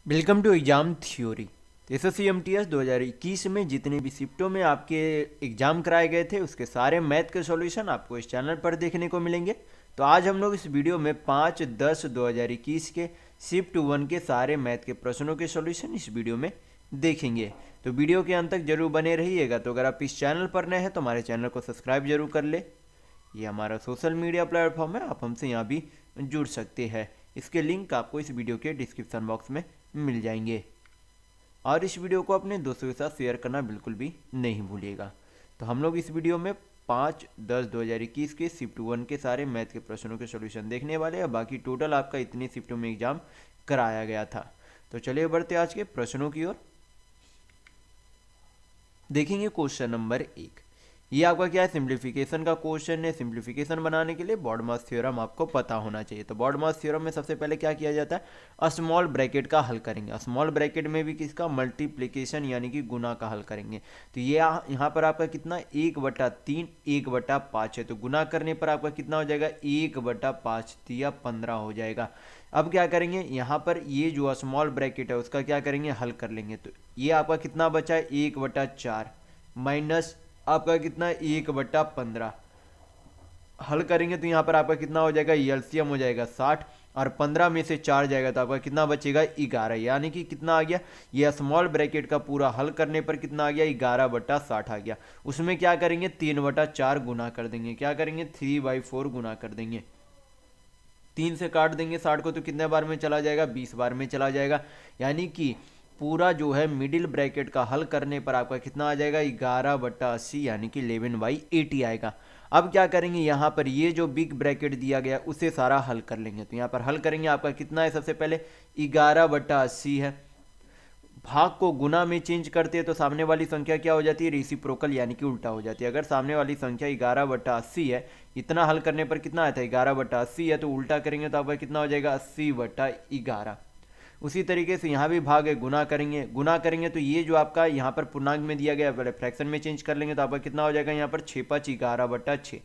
Welcome to exam theory. SSC MTS 2021 में जितने भी शिफ्टों में आपके एग्ज़ाम कराए गए थे उसके सारे मैथ के सॉल्यूशन आपको इस चैनल पर देखने को मिलेंगे। तो आज हम लोग इस वीडियो में 5-10-2021 के शिफ्ट 1 के सारे मैथ के प्रश्नों के सॉल्यूशन इस वीडियो में देखेंगे। तो वीडियो के अंत तक जरूर बने रहिएगा। तो अगर आप इस चैनल पर नए हैं तो हमारे चैनल को सब्सक्राइब जरूर कर ले। ये हमारा सोशल मीडिया प्लेटफॉर्म है, आप हमसे यहाँ भी जुड़ सकते हैं। इसके लिंक आपको इस वीडियो के डिस्क्रिप्शन बॉक्स में मिल जाएंगे। और इस वीडियो को अपने दोस्तों के साथ शेयर करना बिल्कुल भी नहीं भूलिएगा। तो हम लोग इस वीडियो में 5-10-2021 के शिफ्ट 1 के सारे मैथ के प्रश्नों के सॉल्यूशन देखने वाले हैं। बाकी टोटल आपका इतनी शिफ्टों में एग्जाम कराया गया था। तो चलिए बढ़ते आज के प्रश्नों की ओर। देखेंगे क्वेश्चन नंबर 1। ये आपका क्या है, सिंप्लीफिकेशन का क्वेश्चन है। सिंप्लीफिकेशन बनाने के लिए बॉडमास थ्योरम आपको पता होना चाहिए। तो बॉडमास थ्योरम में सबसे पहले क्या किया जाता है, स्मॉल ब्रैकेट का हल करेंगे। स्मॉल ब्रैकेट में भी किसका, मल्टीप्लिकेशन यानी कि गुना का हल करेंगे। तो ये यहाँ पर आपका कितना, 1/3 1/5 है। तो गुना करने पर आपका कितना हो जाएगा, 1/5 दिया 15 हो जाएगा। अब क्या करेंगे, यहाँ पर ये जो स्मॉल ब्रैकेट है उसका क्या करेंगे, हल कर लेंगे। तो ये आपका कितना बचा है, 1/4 माइनस आपका कितना, 1/15 हल करेंगे तो यहाँ पर आपका कितना हो जाएगा, एलसीएम हो जाएगा 60 और 15 में से 4 जाएगा तो आपका कितना बचेगा, 11। यानी कि कितना आ गया, ये स्मॉल ब्रैकेट का पूरा हल करने पर कितना आ गया, 11/60 आ गया। उसमें क्या करेंगे, 3/4 गुना कर देंगे। क्या करेंगे, 3/4 गुना कर देंगे। 3 से काट देंगे 60 को तो कितने बार में चला जाएगा, 20 बार में चला जाएगा। यानी कि पूरा जो है मिडिल ब्रैकेट का हल करने पर आपका कितना आ जाएगा, 11/80 यानी कि 11/80 आएगा। अब क्या करेंगे, यहाँ पर ये जो बिग ब्रैकेट दिया गया उसे सारा हल कर लेंगे। तो यहाँ पर हल करेंगे, आपका कितना है, सबसे पहले 11/80 है। भाग को गुना में चेंज करते हैं तो सामने वाली संख्या क्या हो जाती है, रेसिप्रोकल यानी कि उल्टा हो जाती है। अगर सामने वाली संख्या 11/80 है, इतना हल करने पर कितना आया था, 11/80 है, तो उल्टा करेंगे तो आपका कितना हो जाएगा, 80/11। उसी तरीके से यहाँ भी भाग है, गुना करेंगे। गुना करेंगे तो ये जो आपका यहाँ पर पूर्णांक में दिया गया पहले फ्रैक्शन में चेंज कर लेंगे तो आपका कितना हो जाएगा, यहाँ पर 6×5 11/6।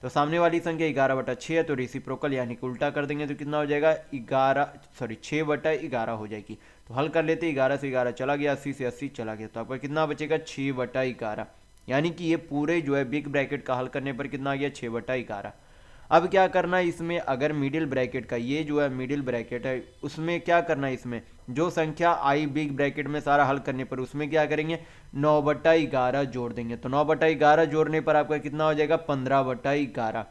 तो सामने वाली संख्या 11/6 है तो रेसिप्रोकल यानी कि उल्टा कर देंगे तो कितना हो जाएगा, 6/11 हो जाएगी। तो हल कर लेते, 11 से 11 चला गया, 80 से 80 चला गया, तो आपका कितना बचेगा, 6/11। यानी कि ये पूरे जो है बिग ब्रैकेट का हल करने पर कितना आ गया, 6/11। अब क्या करना है इसमें, अगर मिडिल ब्रैकेट का ये जो है मिडिल ब्रैकेट है उसमें क्या करना है, इसमें जो संख्या आई बिग ब्रैकेट में सारा हल करने पर उसमें क्या करेंगे, 9/11 जोड़ देंगे। तो 9/11 जोड़ने पर आपका कितना हो जाएगा, 15/11।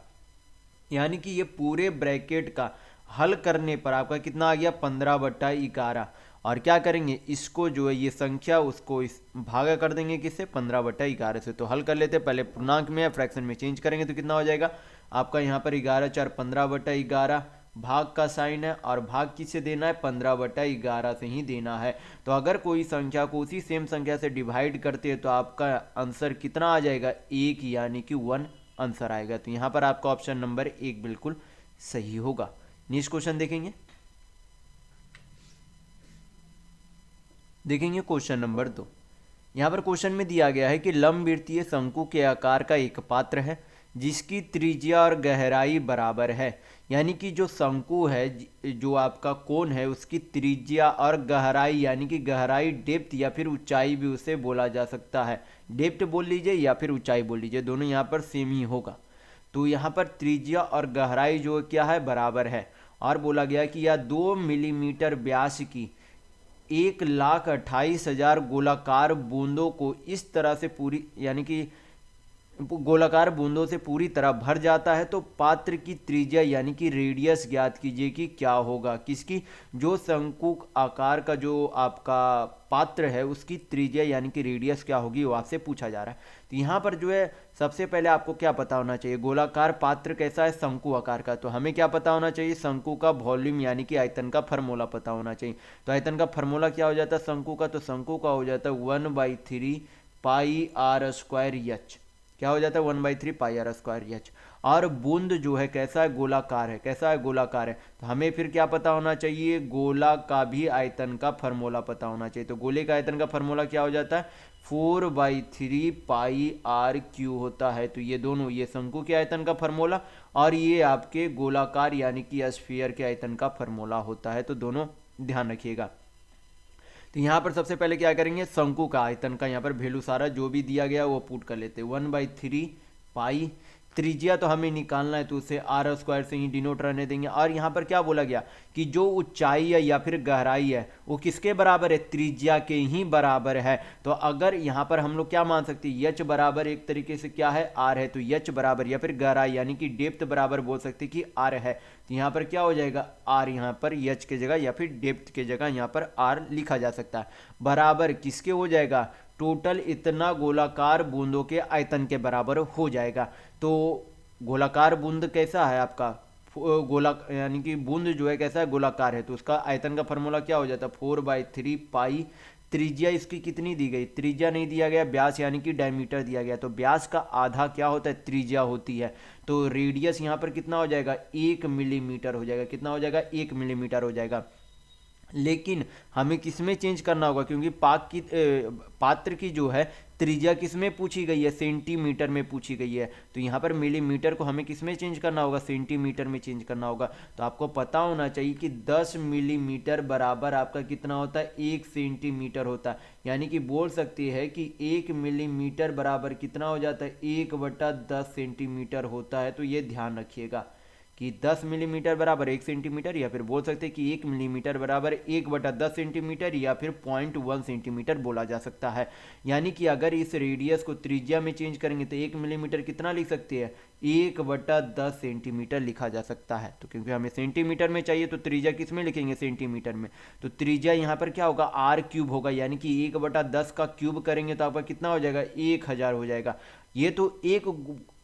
यानी कि ये पूरे ब्रैकेट का हल करने पर आपका कितना आ गया, 15/11। और क्या करेंगे, इसको जो है ये संख्या उसको इस भागा कर देंगे किससे, 15/11 से। तो हल कर लेते, पहले पूर्णांक में फ्रैक्शन में चेंज करेंगे तो कितना हो जाएगा आपका, यहाँ पर 11×4 15/11। भाग का साइन है और भाग किससे देना है, 15/11 से ही देना है। तो अगर कोई संख्या को उसी सेम संख्या से डिवाइड करते हैं तो आपका आंसर कितना आ जाएगा, 1 यानी कि 1 आंसर आएगा। तो यहाँ पर आपका ऑप्शन नंबर 1 बिल्कुल सही होगा। नेक्स्ट क्वेश्चन देखेंगे। Question number 2। यहाँ पर क्वेश्चन में दिया गया है कि लंबवृत्तीय शंकु के आकार का एक पात्र है जिसकी त्रिज्या और गहराई बराबर है। यानी कि जो शंकु है, जो आपका कोण है, उसकी त्रिज्या और गहराई यानी कि गहराई डेप्थ या फिर ऊंचाई भी उसे बोला जा सकता है। डेप्थ बोल लीजिए या फिर ऊंचाई बोल लीजिए, दोनों यहाँ पर सेम ही होगा। तो यहाँ पर त्रिज्या और गहराई जो क्या है, बराबर है। और बोला गया कि यह 2 मिलीमीटर व्यास की 1,28,000 गोलाकार बूंदों को इस तरह से पूरी यानी कि गोलाकार बूंदों से पूरी तरह भर जाता है। तो पात्र की त्रिज्या यानी कि रेडियस ज्ञात कीजिए कि क्या होगा, किसकी, जो शंकु आकार का जो आपका पात्र है उसकी त्रिज्या यानी कि रेडियस क्या होगी, वो आपसे पूछा जा रहा है। तो यहाँ पर जो है सबसे पहले आपको क्या पता होना चाहिए, गोलाकार पात्र कैसा है, शंकु आकार का। तो हमें क्या पता होना चाहिए, शंकु का वॉल्यूम यानी कि आयतन का फार्मूला पता होना चाहिए। तो आयतन का फार्मूला क्या हो जाता है शंकु का, तो शंकु का हो जाता है 1/3 πr²h। क्या हो जाता है, 1/3 πr²h। और बूंद जो है कैसा है, गोलाकार है। कैसा है, गोलाकार है। तो हमें फिर क्या पता होना चाहिए, गोला का भी आयतन का फार्मूला पता होना चाहिए। तो गोले का आयतन का फार्मूला क्या हो जाता है, 4/3 πr³ होता है। तो ये दोनों, ये शंकु के आयतन का फार्मूला और ये आपके गोलाकार यानी कि स्फीयर के आयतन का फार्मूला होता है। तो दोनों ध्यान रखिएगा। तो यहाँ पर सबसे पहले क्या करेंगे, शंकु का आयतन का यहाँ पर वैल्यू सारा जो भी दिया गया वो पुट कर लेते हैं। 1/3 पाई, त्रिज्या तो हमें निकालना है तो उसे आर स्क्वायर से ही डिनोट रहने देंगे। और यहाँ पर क्या बोला गया कि जो ऊंचाई है या फिर गहराई है वो किसके बराबर है, त्रिज्या के ही बराबर है। तो अगर यहाँ पर हम लोग क्या मान सकते हैं, यच बराबर एक तरीके से क्या है, आर है, तो यच बराबर या फिर गहराई यानी कि डेप्थ बराबर बोल सकते हैं कि आर है। तो यहाँ पर क्या हो जाएगा, आर यहाँ पर यच के जगह या फिर डेप्थ के जगह यहाँ पर आर लिखा जा सकता है। बराबर किसके हो जाएगा, टोटल इतना गोलाकार बूंदों के आयतन के बराबर हो जाएगा। तो गोलाकार बूंद कैसा है आपका, गोला यानी कि बूंद जो है कैसा है, गोलाकार है, तो उसका आयतन का फार्मूला क्या हो जाता है, 4/3 पाई। त्रिज्या इसकी कितनी दी गई, त्रिज्या नहीं दिया गया, व्यास यानी कि डायमीटर दिया गया, तो व्यास का आधा क्या होता है, त्रिज्या होती है। तो रेडियस यहाँ पर कितना हो जाएगा, 1 मिलीमीटर हो जाएगा। कितना हो जाएगा, 1 मिलीमीटर हो जाएगा। लेकिन हमें किसमें चेंज करना होगा, क्योंकि पात्र की जो है त्रिज्या किसमें पूछी गई है, सेंटीमीटर में पूछी गई है। तो यहाँ पर मिलीमीटर को हमें किसमें चेंज करना होगा, सेंटीमीटर में चेंज करना होगा। तो आपको पता होना चाहिए कि 10 मिलीमीटर बराबर आपका कितना होता है, 1 सेंटीमीटर होता है। यानी कि बोल सकते हैं कि 1 मिलीमीटर बराबर कितना हो जाता है, 1/10 सेंटीमीटर होता है। तो ये ध्यान रखिएगा कि 10 मिलीमीटर बराबर 1 सेंटीमीटर, या फिर बोल सकते हैं कि 1 मिलीमीटर बराबर 1/10 सेंटीमीटर, या फिर 0.1 सेंटीमीटर बोला जा सकता है। यानी कि अगर इस रेडियस को त्रिज्या में चेंज करेंगे तो 1 मिलीमीटर कितना लिख सकते हैं, 1/10 सेंटीमीटर लिखा जा सकता है। तो क्योंकि हमें सेंटीमीटर में चाहिए तो त्रिज्या किस में लिखेंगे, सेंटीमीटर में। तो त्रिज्या यहाँ पर क्या होगा, r³ होगा, यानी कि 1/10 का क्यूब करेंगे तो आपका कितना हो जाएगा, 1000 हो जाएगा। ये तो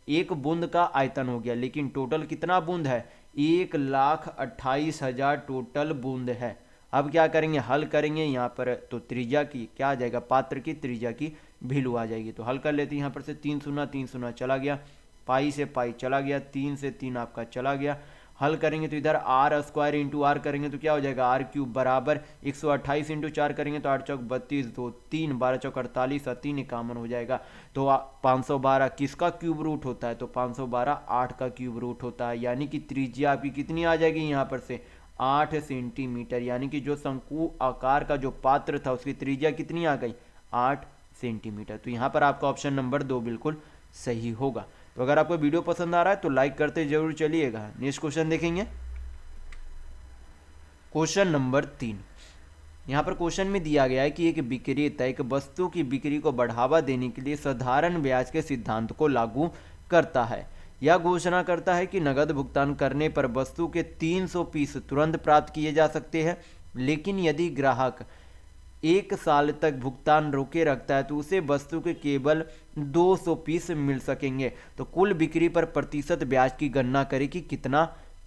एक बूंद का आयतन हो गया, लेकिन टोटल कितना बूंद है, 1,28,000 टोटल बूंद है। अब क्या करेंगे, हल करेंगे यहाँ पर, तो त्रिज्या की क्या आ जाएगा, पात्र की त्रिज्या की वैल्यू आ जाएगी। तो हल कर लेते हैं, यहाँ पर से 3 शून्य 3 शून्य चला गया, पाई से पाई चला गया, 3 से 3 आपका चला गया। हल करेंगे तो इधर आर स्क्वायर इंटू आर करेंगे तो क्या हो जाएगा, r³ बराबर 128 इंटू 4 करेंगे तो 8 चौक 32, 2 3 12 चौक 48 और 3 51 हो जाएगा। तो 512 किसका क्यूब रूट होता है, तो 512 8 का क्यूब रूट होता है। यानी कि त्रिज्या आपकी कितनी आ जाएगी यहाँ पर से, 8 सेंटीमीटर। यानी कि जो शंकु आकार का जो पात्र था उसकी त्रिज्या कितनी आ गई, 8 सेंटीमीटर। तो यहाँ पर आपका ऑप्शन नंबर 2 बिल्कुल सही होगा। तो अगर आपको वीडियो पसंद आ रहा है तो लाइक करते जरूर चलिएगा। नेक्स्ट क्वेश्चन देखेंगे, क्वेश्चन नंबर 3। यहाँ पर क्वेश्चन में दिया गया है कि एक विक्रेता एक वस्तु की बिक्री को बढ़ावा देने के लिए साधारण ब्याज के सिद्धांत को लागू करता है। यह घोषणा करता है कि नकद भुगतान करने पर वस्तु के 300 पीस तुरंत प्राप्त किए जा सकते हैं, लेकिन यदि ग्राहक 1 साल तक भुगतान रोके रखता है तो उसे वस्तु के केवल 200 पीस मिल सकेंगे। तो कुल बिक्री पर प्रतिशत ब्याज की गणना करें कि कितना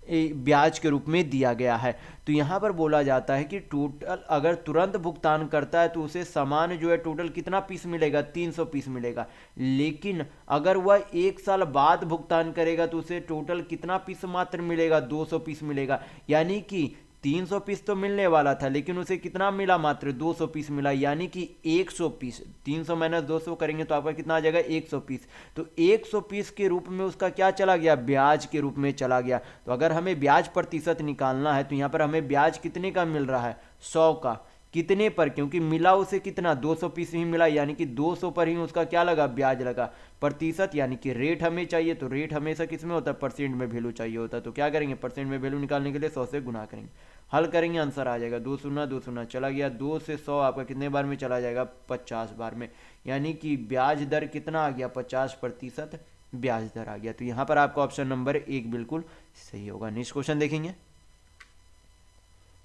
ब्याज के रूप में दिया गया है। तो यहाँ पर बोला जाता है कि टोटल अगर तुरंत भुगतान करता है तो उसे सामान जो है टोटल कितना पीस मिलेगा, 300 पीस मिलेगा। लेकिन अगर वह 1 साल बाद भुगतान करेगा तो उसे टोटल कितना पीस मात्र मिलेगा, 200 पीस मिलेगा। यानी कि 300 पीस तो मिलने वाला था लेकिन उसे कितना मिला, मात्र 200 पीस मिला। यानी कि 100 पीस, 300 माइनस 200 करेंगे तो आपका कितना आ जाएगा, 100 पीस। तो 100 पीस के रूप में उसका क्या चला गया, ब्याज के रूप में चला गया। तो अगर हमें ब्याज प्रतिशत निकालना है तो यहाँ पर हमें ब्याज कितने का मिल रहा है, 100 का। कितने पर, क्योंकि मिला उसे कितना, 200 पीस ही मिला, यानी कि 200 पर ही उसका क्या लगा, ब्याज लगा। प्रतिशत यानी कि रेट हमें चाहिए, तो रेट हमेशा किस में होता है, परसेंट में वैल्यू चाहिए होता है। तो क्या करेंगे, परसेंट में वैल्यू निकालने के लिए 100 से गुना करेंगे। हल करेंगे, आंसर आ जाएगा 2 शून्य 2 शून्य चला गया, 2 से 100 आपका कितने बार में चला जाएगा, 50 बार में। यानी कि ब्याज दर कितना आ गया, 50% ब्याज दर आ गया। तो यहाँ पर आपका ऑप्शन नंबर 1 बिल्कुल सही होगा। नेक्स्ट क्वेश्चन देखेंगे,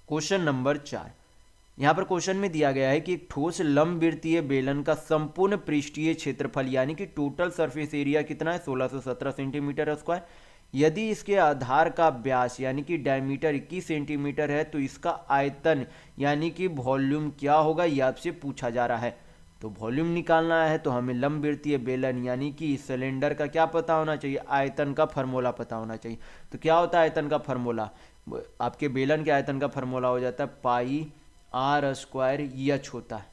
क्वेश्चन नंबर 4। यहाँ पर क्वेश्चन में दिया गया है कि एक ठोस लंबवृत्तीय बेलन का संपूर्ण पृष्ठीय क्षेत्रफल यानी कि टोटल सरफेस एरिया कितना है, 1617 सेंटीमीटर स्क्वायर। यदि इसके आधार का व्यास यानी कि डायमीटर 21 सेंटीमीटर है तो इसका आयतन यानी कि वॉल्यूम क्या होगा, यह आपसे पूछा जा रहा है। तो वॉल्यूम निकालना है तो हमें लंबवृत्तीय बेलन यानी कि सिलेंडर का क्या पता होना चाहिए, आयतन का फार्मूला पता होना चाहिए। तो क्या होता है आयतन का फार्मूला, आपके बेलन के आयतन का फार्मूला हो जाता है पाई r² एच होता है।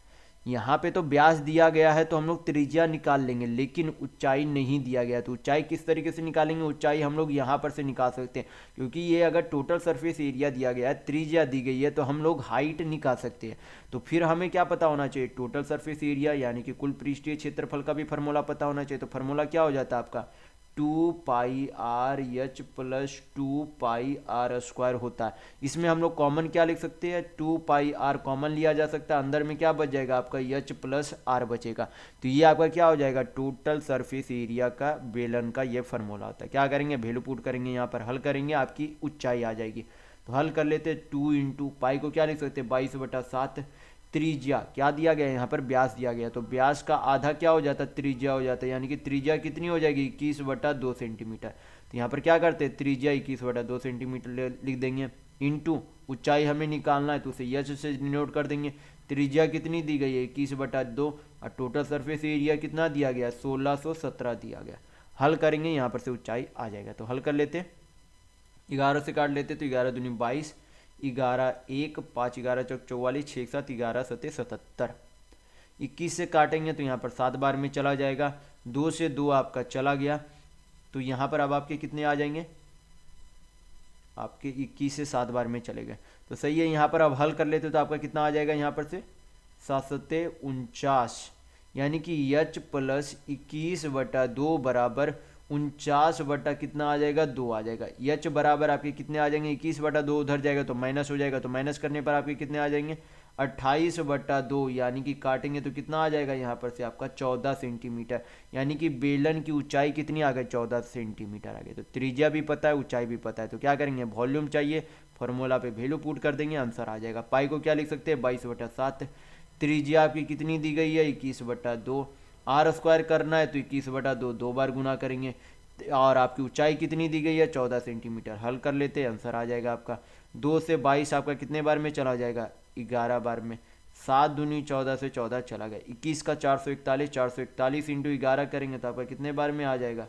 यहाँ पे तो व्यास दिया गया है तो हम लोग त्रिज्या निकाल लेंगे, लेकिन ऊंचाई नहीं दिया गया। तो ऊंचाई किस तरीके से निकालेंगे? ऊंचाई हम लोग यहाँ पर से निकाल सकते हैं, क्योंकि ये अगर टोटल सरफेस एरिया दिया गया है, त्रिज्या दी गई है, तो हम लोग हाइट निकाल सकते हैं। तो फिर हमें क्या पता होना चाहिए? टोटल सरफेस एरिया यानी कि कुल पृष्ठीय क्षेत्रफल का भी फॉर्मूला पता होना चाहिए। तो फॉर्मूला क्या हो जाता है आपका? 2πr/h प्लस 2πr² होता है। इसमें हम लोग कॉमन क्या लिख सकते हैं? 2πr कॉमन लिया जा सकता है, अंदर में क्या बच जाएगा आपका? h प्लस r बचेगा। तो ये आपका क्या हो जाएगा? टोटल सरफेस एरिया का बेलन का ये फॉर्मूला होता है। क्या करेंगे? वैल्यू पुट करेंगे, यहाँ पर हल करेंगे, आपकी ऊंचाई आ जाएगी। तो हल कर लेते हैं। 2 इंटू पाई को क्या लिख सकते हैं? 22/7। त्रिज्या क्या दिया गया है? यहाँ पर व्यास दिया गया, तो व्यास का आधा क्या हो जाता है? त्रिज्या हो जाता है, यानी कि त्रिज्या कितनी हो जाएगी? 21/2 सेंटीमीटर। तो यहाँ पर क्या करते हैं? त्रिज्या 21/2 सेंटीमीटर लिख देंगे, इंटू ऊंचाई हमें निकालना है तो उसे यच से डिनोट कर देंगे। त्रिज्या कितनी दी गई है? 21/2, और टोटल सरफेस एरिया कितना दिया गया? 1617 दिया गया। हल करेंगे, यहाँ पर से ऊंचाई आ जाएगा। तो हल कर लेते, 11 से काट लेते, तो 11 दूनी 22, 11 1 5 11 चौक 44, 6 7 11 7 77। 21 से काटेंगे तो यहाँ पर 7 बार में चला जाएगा, 2 से 2 आपका चला गया। तो यहाँ पर अब आपके कितने आ जाएंगे? आपके 21 से 7 बार में चले गए, तो सही है। यहाँ पर अब हल कर लेते तो आपका कितना आ जाएगा? यहाँ पर से 749, यानी कि h प्लस 21/2 बराबर 49 बटा कितना आ जाएगा? 2 आ जाएगा। h बराबर आपके कितने आ जाएंगे? 21/2, उधर जाएगा तो माइनस हो जाएगा, तो माइनस करने पर आपके कितने आ जाएंगे? 28/2, यानी कि काटेंगे तो कितना आ जाएगा? यहाँ पर से आपका 14 सेंटीमीटर, यानी कि बेलन की ऊंचाई कितनी आ गई? 14 सेंटीमीटर आ गई। तो त्रिज्या भी पता है, ऊंचाई भी पता है, तो क्या करेंगे? वॉल्यूम चाहिए, फॉर्मूला पे वैल्यू पुट कर देंगे, आंसर आ जाएगा। पाई को क्या लिख सकते हैं? 22/7। त्रिज्या आपकी कितनी दी गई है? 21/2। r² करना है तो 21/2 2 बार गुना करेंगे, और आपकी ऊंचाई कितनी दी गई है? 14 सेंटीमीटर। हल कर लेते हैं, आंसर आ जाएगा आपका 2 से 22 आपका कितने बार में चला जाएगा? 11 बार में। 7 दूनी 14 से 14 चला गया। 21 का 441, 441 इंटू 11 करेंगे तो आपका कितने बार में आ जाएगा?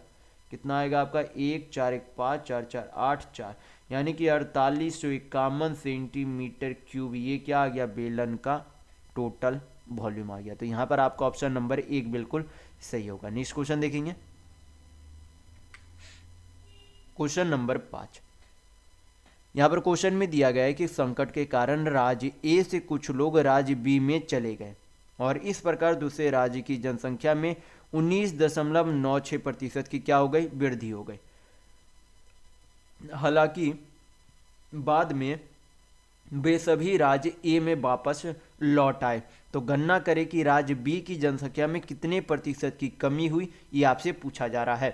कितना आएगा आपका? 1 4 1 5 4 4 8 4, यानी कि 4851 सेंटीमीटर क्यूब। ये क्या आ गया? बेलन का टोटल वॉल्यूम आ गया। तो यहाँ पर आपका ऑप्शन नंबर 1 बिल्कुल सही होगा। नेक्स्ट क्वेश्चन देखेंगे, क्वेश्चन नंबर 5। यहाँ पर क्वेश्चन में दिया गया है कि संकट के कारण राज्य ए से कुछ लोग राज्य बी में चले गए, और इस प्रकार दूसरे राज्य की जनसंख्या में 19.96% की क्या हो गई? वृद्धि हो गई। हालांकि बाद में वे सभी राज्य ए में वापस लौट आए। तो गणना करें कि राज्य बी की जनसंख्या में कितने प्रतिशत की कमी हुई, ये आपसे पूछा जा रहा है।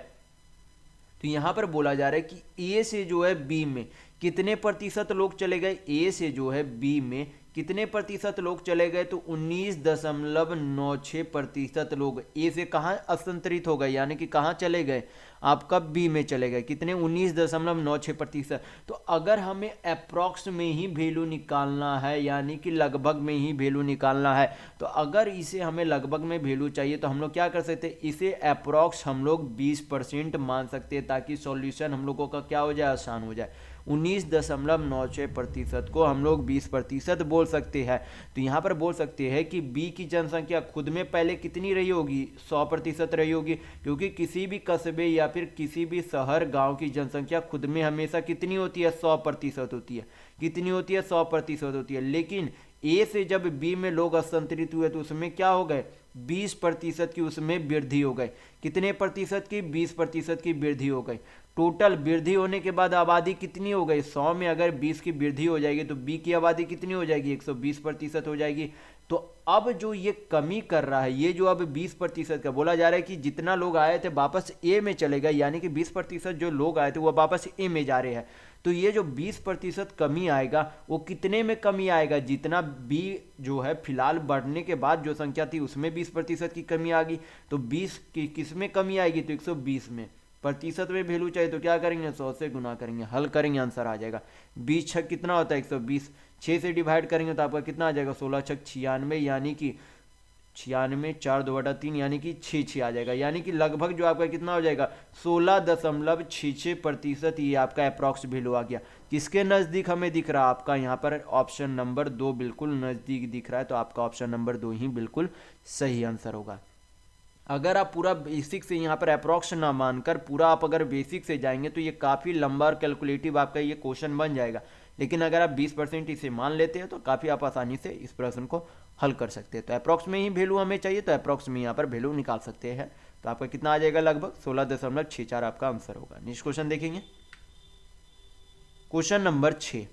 तो यहाँ पर बोला जा रहा है कि ए से जो है बी में कितने प्रतिशत लोग चले गए? ए से जो है बी में कितने प्रतिशत लोग चले गए? तो 19.96% लोग ए से कहाँ स्थानांतरित हो गए, यानी कि कहाँ चले गए? आप कब बी में चले गए? कितने? 19.96%। तो अगर हमें अप्रॉक्स में ही वैल्यू निकालना है, यानी कि लगभग में ही वैल्यू निकालना है, तो अगर इसे हमें लगभग में वैल्यू चाहिए तो हम लोग क्या कर सकते हैं? इसे अप्रॉक्स हम लोग 20% मान सकते हैं, ताकि सॉल्यूशन हम लोगों का क्या हो जाए? आसान हो जाए। 19.96% को हम लोग 20% बोल सकते हैं। तो यहाँ पर बोल सकते हैं कि बी की जनसंख्या खुद में पहले कितनी रही होगी? 100% रही होगी, क्योंकि किसी भी कस्बे या फिर किसी भी शहर गांव की जनसंख्या खुद में हमेशा कितनी होती है? 100% होती है। कितनी होती है? 100% होती है। लेकिन ए से जब बी में लोग स्थानांतरित हुए तो उसमें क्या हो गए? 20% की उसमें वृद्धि हो गई। कितने प्रतिशत की? 20% की वृद्धि हो गई। टोटल वृद्धि होने के बाद आबादी कितनी हो गई? 100 में अगर 20 की वृद्धि हो जाएगी तो बी की आबादी कितनी हो जाएगी? 120% हो जाएगी। तो अब जो ये कमी कर रहा है, ये जो अब 20% का बोला जा रहा है कि जितना लोग आए थे वापस ए में चले गए, यानी कि 20% जो लोग आए थे वो वापस ए में जा रहे हैं। तो ये जो 20% कमी आएगा वो कितने में कमी आएगा? जितना बी जो है फिलहाल बढ़ने के बाद जो संख्या थी उसमें 20% की कमी आ गई, तो 20 की किस में कमी आएगी? तो 120 में। प्रतिशत में वैल्यू चाहिए तो क्या करेंगे? 100 से गुना करेंगे, हल करेंगे, आंसर आ जाएगा। 20 छक कितना होता है? 120। 6 से डिवाइड करेंगे तो आपका कितना आ जाएगा? 16 छक 96, यानी कि 96, 4/2 यानी कि 6 आ जाएगा, यानी कि लगभग जो आपका कितना हो जाएगा 16.66%। ये आपका अप्रॉक्स वैल्यू आ गया। किसके नज़दीक हमें दिख रहा है? आपका यहाँ पर ऑप्शन नंबर 2 बिल्कुल नज़दीक दिख रहा है, तो आपका ऑप्शन नंबर 2 ही बिल्कुल सही आंसर होगा। अगर आप पूरा बेसिक से यहाँ पर अप्रॉक्स ना मानकर पूरा आप अगर बेसिक से जाएंगे तो ये काफ़ी लंबा और कैलकुलेटिव आपका ये क्वेश्चन बन जाएगा, लेकिन अगर आप 20% इसे मान लेते हैं तो काफ़ी आप आसानी से इस प्रश्न को हल कर सकते हैं। तो अप्रॉक्स में ही वैल्यू हमें चाहिए, तो अप्रॉक्स में यहाँ पर वैल्यू निकाल सकते हैं। तो आपका कितना आ जाएगा? लगभग 16.64 आपका आंसर होगा। नेक्स्ट क्वेश्चन देखेंगे, क्वेश्चन नंबर 6।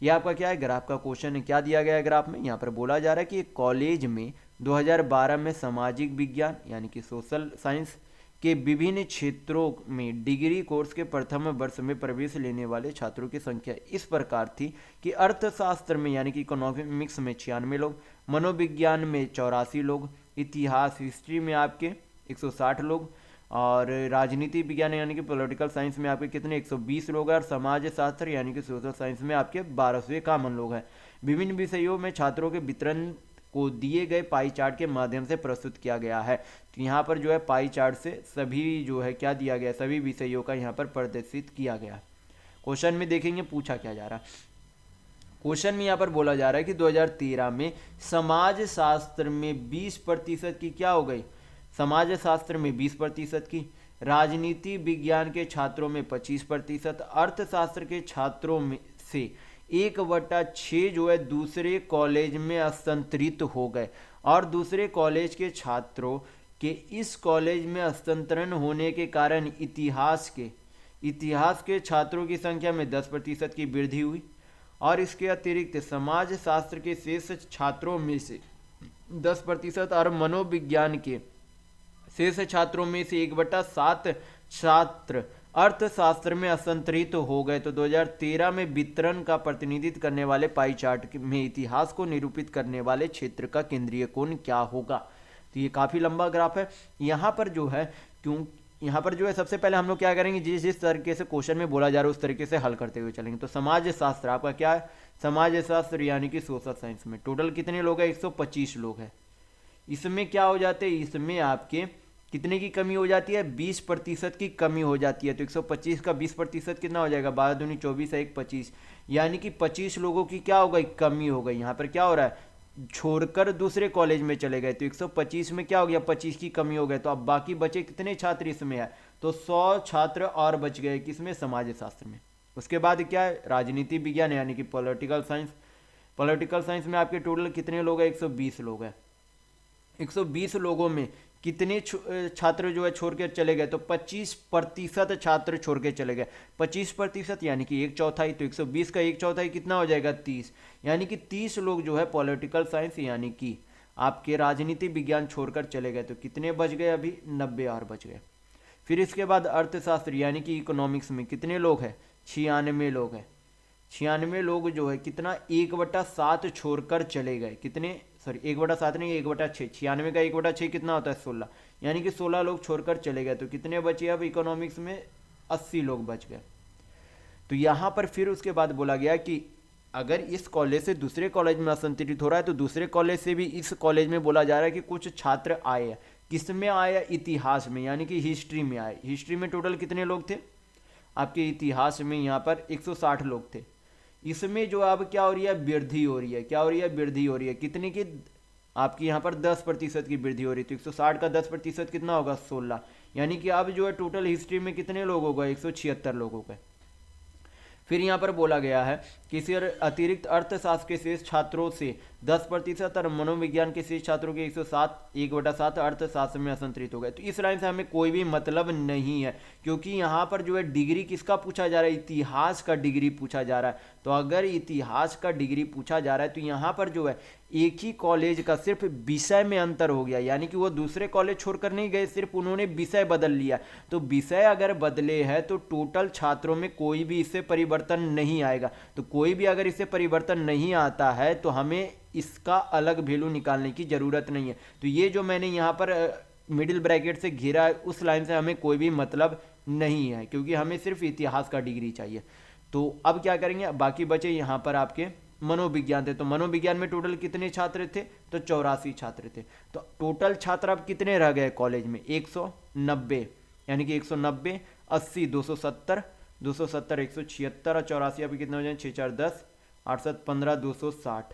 ये आपका क्या है? ग्राफ का क्वेश्चन है। क्या दिया गया है ग्राफ में? यहाँ पर बोला जा रहा है कि एक कॉलेज में 2012 में सामाजिक विज्ञान यानी कि सोशल साइंस के विभिन्न क्षेत्रों में डिग्री कोर्स के प्रथम वर्ष में प्रवेश लेने वाले छात्रों की संख्या इस प्रकार थी कि अर्थशास्त्र में यानी कि इकोनॉमिक्स में 96 लोग, मनोविज्ञान में 84 लोग, इतिहास हिस्ट्री में आपके 160 लोग, और राजनीति विज्ञान यानी कि पॉलिटिकल साइंस में आपके कितने 120 लोग हैं, और समाज शास्त्र यानी कि सोशल साइंस में आपके 1251 लोग हैं। विभिन्न विषयों में छात्रों के वितरण को दिए गए पाई चार्ट के माध्यम से प्रस्तुत किया गया है। तो यहाँ पर जो है पाई चार्ट से सभी जो है क्या दिया गया, सभी विषयों का यहाँ पर प्रदर्शित किया गया। क्वेश्चन में देखेंगे पूछा क्या जा रहा है। क्वेश्चन में यहाँ पर बोला जा रहा है कि 2013 में समाज शास्त्र में 20% की क्या हो गई? समाज शास्त्र में 20% की, राजनीति विज्ञान के छात्रों में 25%, अर्थशास्त्र के छात्रों में से 1/6 जो है दूसरे कॉलेज में स्थानांतरित हो गए, और दूसरे कॉलेज के छात्रों के इस कॉलेज में स्थानांतरण होने के कारण इतिहास के छात्रों की संख्या में 10% की वृद्धि हुई, और इसके अतिरिक्त समाज शास्त्र के शेष छात्रों में से 10% और मनोविज्ञान के शेष छात्रों में से 1/7 छात्र अर्थशास्त्र में स्थानांतरित हो गए। तो 2013 में वितरण का प्रतिनिधित्व करने वाले पाई चार्ट में इतिहास को निरूपित करने वाले क्षेत्र का केंद्रीय कोण क्या होगा? तो ये काफ़ी लंबा ग्राफ है। यहाँ पर जो है यहाँ पर जो है सबसे पहले हम लोग क्या करेंगे, जिस तरीके से क्वेश्चन में बोला जा रहा है उस तरीके से हल करते हुए चलेंगे। तो समाज शास्त्र आपका क्या है? समाज शास्त्र यानी कि सोशल साइंस में टोटल कितने लोग हैं? 125 लोग हैं। इसमें क्या हो जाते हैं? इसमें आपके कितने की कमी हो जाती है? 20% की कमी हो जाती है। तो 125 का 20% कितना हो जाएगा? 12 दूनी 24 है 1 25, यानी कि 25 लोगों की क्या हो गई? कमी हो गई। यहाँ पर क्या हो रहा है? छोड़कर दूसरे कॉलेज में चले गए, तो 125 में क्या हो गया? 25 की कमी हो गई। तो अब बाकी बचे कितने छात्र इसमें है? तो 100 छात्र और बच गए किसमें? समाज शास्त्र में। उसके बाद क्या है? राजनीति विज्ञान यानी कि पॉलिटिकल साइंस। पॉलिटिकल साइंस में आपके टोटल कितने लोग हैं? 120 लोग हैं। 120 लोगों में कितने छात्र जो है छोड़ के चले गए? तो 25% छात्र छोड़ के चले गए। 25% यानी कि 1/4। तो 120 का 1/4 कितना हो जाएगा? 30, यानी कि 30 लोग जो है पॉलिटिकल साइंस यानी कि आपके राजनीति विज्ञान छोड़कर चले गए। तो कितने बच गए? अभी 90 और बच गए। फिर इसके बाद अर्थशास्त्र यानी कि इकोनॉमिक्स में कितने लोग हैं? 96 लोग हैं। 96 लोग जो है कितना? 1/7 छोड़कर चले गए। कितने? सॉरी 1/7 नहीं, 1/6। 96 का 1/6 कितना होता है? 16, यानी कि 16 लोग छोड़कर चले गए। तो कितने बचे? अब इकोनॉमिक्स में 80 लोग बच गए। तो यहाँ पर फिर उसके बाद बोला गया कि अगर इस कॉलेज से दूसरे कॉलेज में स्थानांतरित हो रहा है तो दूसरे कॉलेज से भी इस कॉलेज में बोला जा रहा है कि कुछ छात्र आए हैं। किस में आया? इतिहास में यानी कि हिस्ट्री में आए। हिस्ट्री में टोटल कितने लोग थे? आपके इतिहास में यहाँ पर 160 लोग थे। इसमें जो अब क्या हो रही है? वृद्धि हो रही है। क्या हो रही है? वृद्धि हो रही है। कितने की? आपकी यहाँ पर 10% की वृद्धि हो रही है। तो 160 का 10% कितना होगा? 16, यानी कि अब जो है टोटल हिस्ट्री में कितने लोग हो गए? 176 लोग हो गए। फिर यहाँ पर बोला गया है कि इसी अतिरिक्त अर्थशास्त्र के शेष छात्रों से 10% और मनोविज्ञान के शेष छात्रों के 1/7 अर्थशास्त्र में स्थानांतरित हो गए। तो इस लाइन से हमें कोई भी मतलब नहीं है, क्योंकि यहाँ पर जो है डिग्री किसका पूछा जा रहा है? इतिहास का डिग्री पूछा जा रहा है। तो अगर इतिहास का डिग्री पूछा जा रहा है तो यहाँ पर जो है एक ही कॉलेज का सिर्फ विषय में अंतर हो गया, यानी कि वो दूसरे कॉलेज छोड़कर नहीं गए, सिर्फ उन्होंने विषय बदल लिया। तो विषय अगर बदले हैं तो टोटल छात्रों में कोई भी इससे परिवर्तन नहीं आएगा। तो कोई भी अगर इससे परिवर्तन नहीं आता है तो हमें इसका अलग वैल्यू निकालने की ज़रूरत नहीं है। तो ये जो मैंने यहाँ पर मिडिल ब्रैकेट से घेरा है उस लाइन से हमें कोई भी मतलब नहीं है, क्योंकि हमें सिर्फ इतिहास का डिग्री चाहिए। तो अब क्या करेंगे? बाकी बचे यहाँ पर आपके मनोविज्ञान थे, तो मनोविज्ञान में टोटल कितने छात्र थे, तो 84 छात्र थे। तो टोटल छात्र अब कितने रह गए कॉलेज में, 190, यानी कि 190, 80, 270, 270, 176 और 84 अभी कितने हो जाए, 6 4 10, 8 7 15, 260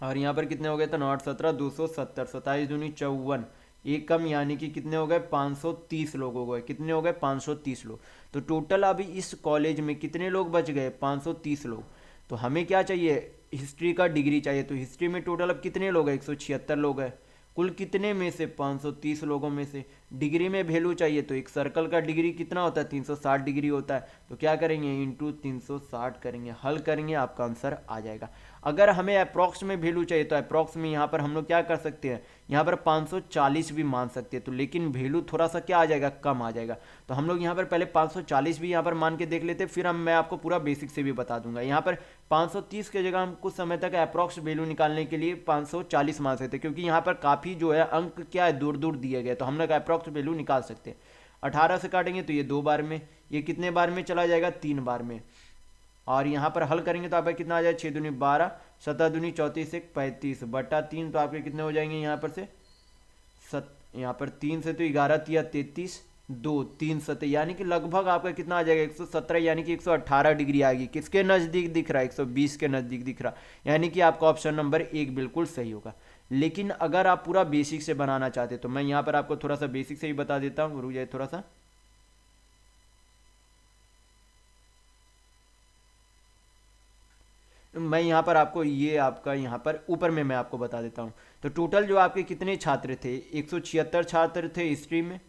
और यहाँ पर कितने हो गए, तो 9 8 17, 270, 27 दूनी 54, एक कम, यानी कि कितने हो गए, 530 लोग हो गए। कितने हो गए, 530 लोग। तो टोटल अभी इस कॉलेज में कितने लोग बच गए, 530 लोग। तो हमें क्या चाहिए, हिस्ट्री का डिग्री चाहिए। तो हिस्ट्री में टोटल अब कितने लोग हैं, 176 लोग हैं। कुल कितने में से, 530 लोगों में से। डिग्री में वैल्यू चाहिए, तो एक सर्कल का डिग्री कितना होता है, 360 डिग्री होता है। तो क्या करेंगे, इंटू 360 करेंगे, हल करेंगे, आपका आंसर आ जाएगा। अगर हमें अप्रॉक्स में वैल्यू चाहिए तो अप्रॉक्स में यहाँ पर हम लोग क्या कर सकते हैं, यहाँ पर 540 भी मान सकते हैं। तो लेकिन वैल्यू थोड़ा सा क्या आ जाएगा, कम आ जाएगा। तो हम लोग यहाँ पर पहले 540 भी यहाँ पर मान के देख लेते, फिर मैं आपको पूरा बेसिक से भी बता दूंगा। यहाँ पर 530 के जगह हम कुछ समय तक अप्रॉक्स वैल्यू निकालने के लिए 540 मान सकते हैं, क्योंकि यहाँ पर काफ़ी जो है अंक क्या है, दूर दूर दिए गए। तो हम लोग अप्रॉक्स वैल्यू निकाल सकते हैं। 18 से काटेंगे तो ये 2 बार में, ये कितने बार में चला जाएगा, 3 बार में। और यहाँ पर हल करेंगे तो आपका कितना आ जाए, 6 दूनी 12, 7 दूनी 34, 1 35 बटा 3। तो आपके कितने हो जाएंगे यहाँ पर से यहाँ पर 3 से तो 11 तिया 33, 2 3 7, यानी कि लगभग आपका कितना आ जाएगा, 117, यानी कि 118 डिग्री आएगी। किसके नज़दीक दिख रहा है, 120 के नज़दीक दिख रहा, यानी कि आपका ऑप्शन नंबर 1 बिल्कुल सही होगा। लेकिन अगर आप पूरा बेसिक से बनाना चाहते तो मैं यहाँ पर आपको थोड़ा सा बेसिक से ही बता देता हूँ, रुक जाए थोड़ा सा। मैं यहाँ पर आपको ये आपका यहाँ पर ऊपर में मैं आपको बता देता हूँ। तो टोटल जो आपके कितने छात्र थे, 176 छात्र थे हिस्ट्री में।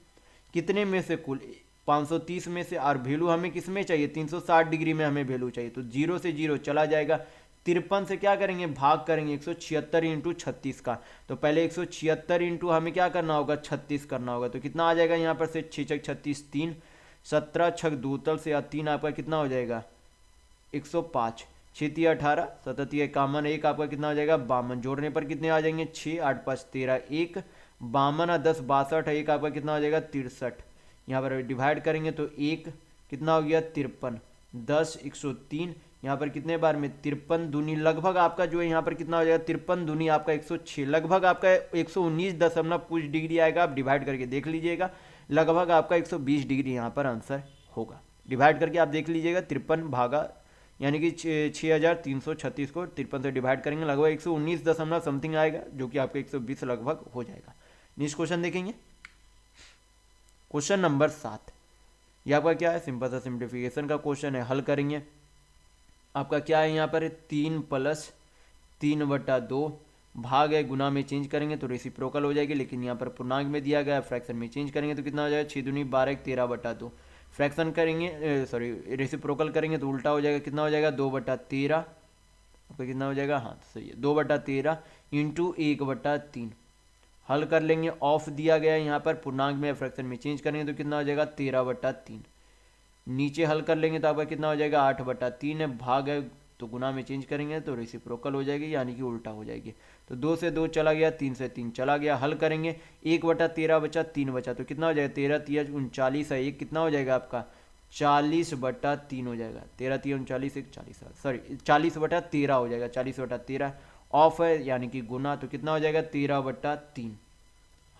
कितने में से, कुल 530 में से। और वैल्यू हमें किस में चाहिए, 360 डिग्री में हमें वैल्यू चाहिए। तो 0 से 0 चला जाएगा, 53 से क्या करेंगे, भाग करेंगे 176 इंटू 36 का। तो पहले 176 इंटू हमें क्या करना होगा, 36 करना होगा। तो कितना आ जाएगा यहाँ पर से, 6 छक 36, 3 17 छक 2 तल से 3 आपका कितना हो जाएगा, 105, 6 तिया 18, 7 तिया 51, 1 आपका कितना हो जाएगा, 52। जोड़ने पर कितने आ जाएंगे, 6 8 5 13, 1 52 10 62, 1 आपका कितना हो जाएगा, 63। यहाँ पर डिवाइड करेंगे तो 1 कितना हो गया, 53, 10 103, यहाँ पर कितने बार में, 53 दूनी लगभग आपका जो है यहाँ पर कितना हो जाएगा, 53 दूनी आपका 106, लगभग आपका 119 कुछ डिग्री आएगा। आप डिवाइड करके देख लीजिएगा, लगभग आपका 120 डिग्री यहाँ पर आंसर होगा। डिवाइड करके आप देख लीजिएगा, 53 भागा यानी कि 6336 को 53 से डिवाइड करेंगे, लगभग 119 समथिंग आएगा, जो कि आपका 120 लगभग हो जाएगा। नेक्स्ट क्वेश्चन देखेंगे, क्वेश्चन नंबर 7। ये आपका क्या है, सिंपल सा सिंप्लीफिकेशन का क्वेश्चन है, हल करेंगे। आपका क्या है यहाँ पर, 3 + 3/2 भाग है, गुना में चेंज करेंगे तो रेसिप्रोकल हो जाएगी। लेकिन यहाँ पर पूर्णांक में दिया गया है, फ्रैक्शन में चेंज करेंगे तो कितना हो जाएगा, 6 दूनी 12 13/2। फ्रैक्शन करेंगे सॉरी रेसिप्रोकल करेंगे तो उल्टा हो जाएगा, कितना हो जाएगा, 2/13 आपका कितना हो जाएगा, हाँ सही है, 2/13 इंटू 1/3। हल कर लेंगे, ऑफ दिया गया है यहाँ पर, पूर्णांक में फ्रैक्शन में चेंज करेंगे तो कितना हो जाएगा, 13/3। नीचे हल कर लेंगे तो आपका कितना हो जाएगा, 8/3 है, भाग है तो गुना में चेंज करेंगे तो रेसिप्रोकल हो जाएगी, यानी कि उल्टा हो जाएगी। तो 2 से 2 चला गया, 3 से 3 चला गया। हल करेंगे, 1/13 बचा, 3 बचा, तो कितना हो जाएगा, 13 तिया 39 है, 1 कितना हो जाएगा आपका, 40/3 हो जाएगा। 13 तिया 39, 1 40, सॉरी 40/13 हो जाएगा, 40/13 ऑफ है यानी कि गुना, तो कितना हो जाएगा, 13/3।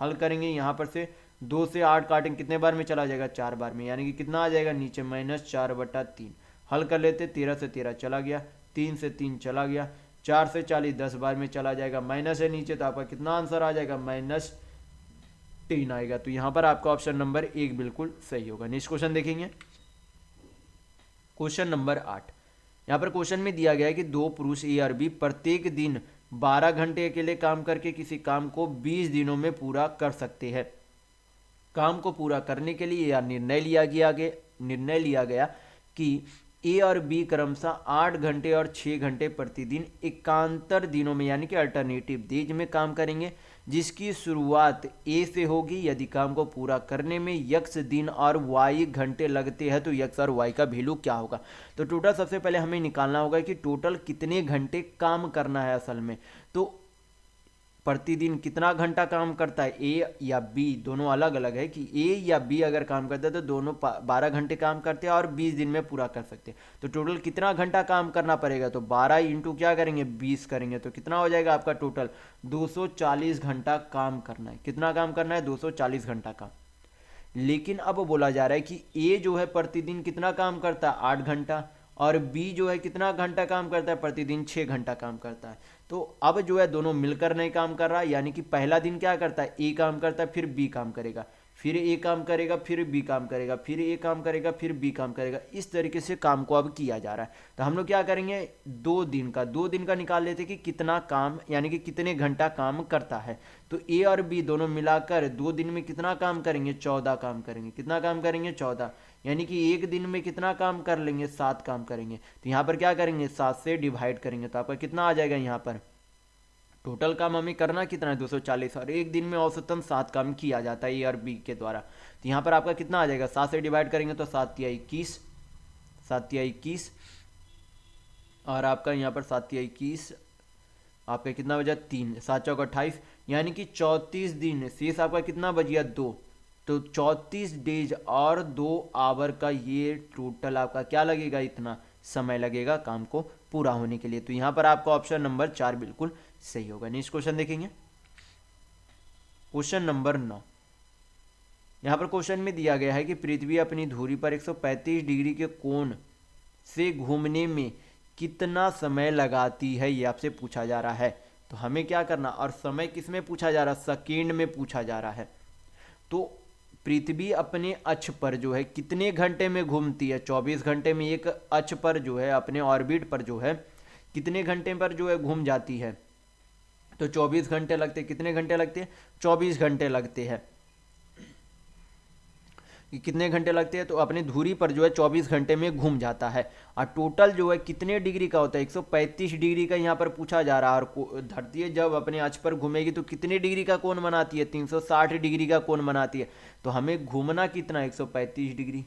हल करेंगे, यहाँ पर से 2 से 8 काटेंगे, कितने बार में चला जाएगा, 4 बार में, यानी कि कितना आ जाएगा नीचे, -4/3। हल कर लेते, 13 से 13 चला गया, 3 से 3 चला गया, 4 से 40 10 बार में चला जाएगा, माइनस है नीचे तो आपका कितना आंसर आ जाएगा, -3 आएगा। तो यहाँ पर आपका ऑप्शन नंबर 1 बिल्कुल सही होगा। नेक्स्ट क्वेश्चन देखेंगे, क्वेश्चन नंबर 8। यहाँ पर क्वेश्चन में दिया गया है कि 2 पुरुष ए और बी प्रत्येक दिन 12 घंटे अकेले काम करके किसी काम को 20 दिनों में पूरा कर सकते हैं। काम को पूरा करने के लिए यह निर्णय लिया गया कि ए और बी क्रमशः 8 घंटे और 6 घंटे प्रतिदिन एकांतर दिनों में यानी कि अल्टरनेटिव डेज में काम करेंगे, जिसकी शुरुआत ए से होगी। यदि काम को पूरा करने में यक्स दिन और वाई घंटे लगते हैं तो यक्स और वाई का वैल्यू क्या होगा। तो टोटल सबसे पहले हमें निकालना होगा कि टोटल कितने घंटे काम करना है असल में। तो प्रतिदिन कितना घंटा काम करता है, ए या बी, दोनों अलग अलग है कि ए या बी अगर काम करता है तो दोनों 12 घंटे काम करते हैं और 20 दिन में पूरा कर सकते हैं। तो टोटल कितना घंटा काम करना पड़ेगा, तो 12 इंटू क्या करेंगे 20 करेंगे, तो कितना हो जाएगा आपका टोटल 240 घंटा काम करना है। कितना काम करना है 240 घंटा काम। लेकिन अब बोला जा रहा है कि ए जो है प्रतिदिन कितना काम करता है 8 घंटा, और बी जो है कितना घंटा काम करता है प्रतिदिन 6 घंटा काम करता है। तो अब जो है दोनों मिलकर नहीं काम कर रहा है, यानी कि पहला दिन क्या करता है ए काम करता है, फिर बी काम करेगा, फिर ए काम करेगा, फिर बी काम करेगा, फिर ए काम करेगा, फिर बी काम करेगा। इस तरीके से काम को अब किया जा रहा है। तो हम लोग क्या करेंगे 2 दिन का निकाल लेते कि कितना काम यानी कि कितने घंटा काम करता है। तो ए और बी दोनों मिलाकर 2 दिन में कितना काम करेंगे 14 काम करेंगे। कितना काम करेंगे 14, यानी कि एक दिन में कितना काम कर लेंगे 7 काम करेंगे। तो यहाँ पर क्या करेंगे 7 से डिवाइड करेंगे, तो आपका कितना आ जाएगा, यहाँ पर टोटल काम हमें करना कितना है 240, और एक दिन में औसतन 7 काम किया जाता है ए और बी के द्वारा। तो यहाँ पर आपका कितना आ जाएगा 7 से डिवाइड करेंगे तो 7 तिया 21, 7 तिया 21, और आपका यहाँ पर 7 तिया 21, आपका कितना बचा 3, 7 चौक 28, यानी कि 34 दिन, शेष आपका कितना बच गया 2। तो 34 डेज और 2 आवर का ये टोटल आपका क्या लगेगा, इतना समय लगेगा काम को पूरा होने के लिए। तो यहाँ पर आपका ऑप्शन नंबर 4 बिल्कुल सही होगा। नेक्स्ट क्वेश्चन देखेंगे, क्वेश्चन नंबर 9। यहाँ पर क्वेश्चन में दिया गया है कि पृथ्वी अपनी धुरी पर 135 डिग्री के कोण से घूमने में कितना समय लगाती है, ये आपसे पूछा जा रहा है। तो हमें क्या करना, और समय किस में पूछा जा रहा है, सेकेंड में पूछा जा रहा है। तो पृथ्वी अपने अक्ष पर जो है कितने घंटे में घूमती है, 24 घंटे में एक अक्ष पर जो है अपने ऑर्बिट पर जो है कितने घंटे पर जो है घूम जाती है। तो 24 घंटे लगते, कितने घंटे लगते हैं 24 घंटे लगते हैं। कितने घंटे लगते हैं, तो अपने धुरी पर जो है 24 घंटे में घूम जाता है। और टोटल जो है कितने डिग्री का होता है 135 डिग्री का यहाँ पर पूछा जा रहा है। और धरती जब अपने अक्ष पर घूमेगी तो कितने डिग्री का कोण बनाती है 360 डिग्री का कोण बनाती है। तो हमें घूमना कितना 135 डिग्री।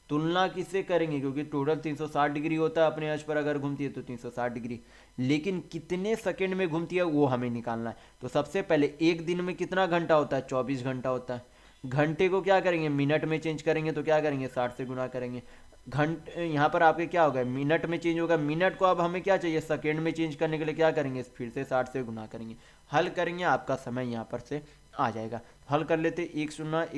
तुलना किससे करेंगे, क्योंकि टोटल 360 डिग्री होता है अपने अक्ष पर अगर घूमती है तो 360 डिग्री, लेकिन कितने सेकंड में घूमती है वो हमें निकालना है। तो सबसे पहले एक दिन में कितना घंटा होता है 24 घंटा होता है। घंटे को क्या करेंगे मिनट में चेंज करेंगे, तो क्या करेंगे 60 से गुना करेंगे। घंटे यहाँ पर आपके क्या होगा मिनट में चेंज होगा, मिनट को अब हमें क्या चाहिए सेकेंड में चेंज करने के लिए क्या करेंगे फिर से 60 से गुना करेंगे। हल करेंगे आपका समय यहाँ पर से आ जाएगा। हल कर लेते, 1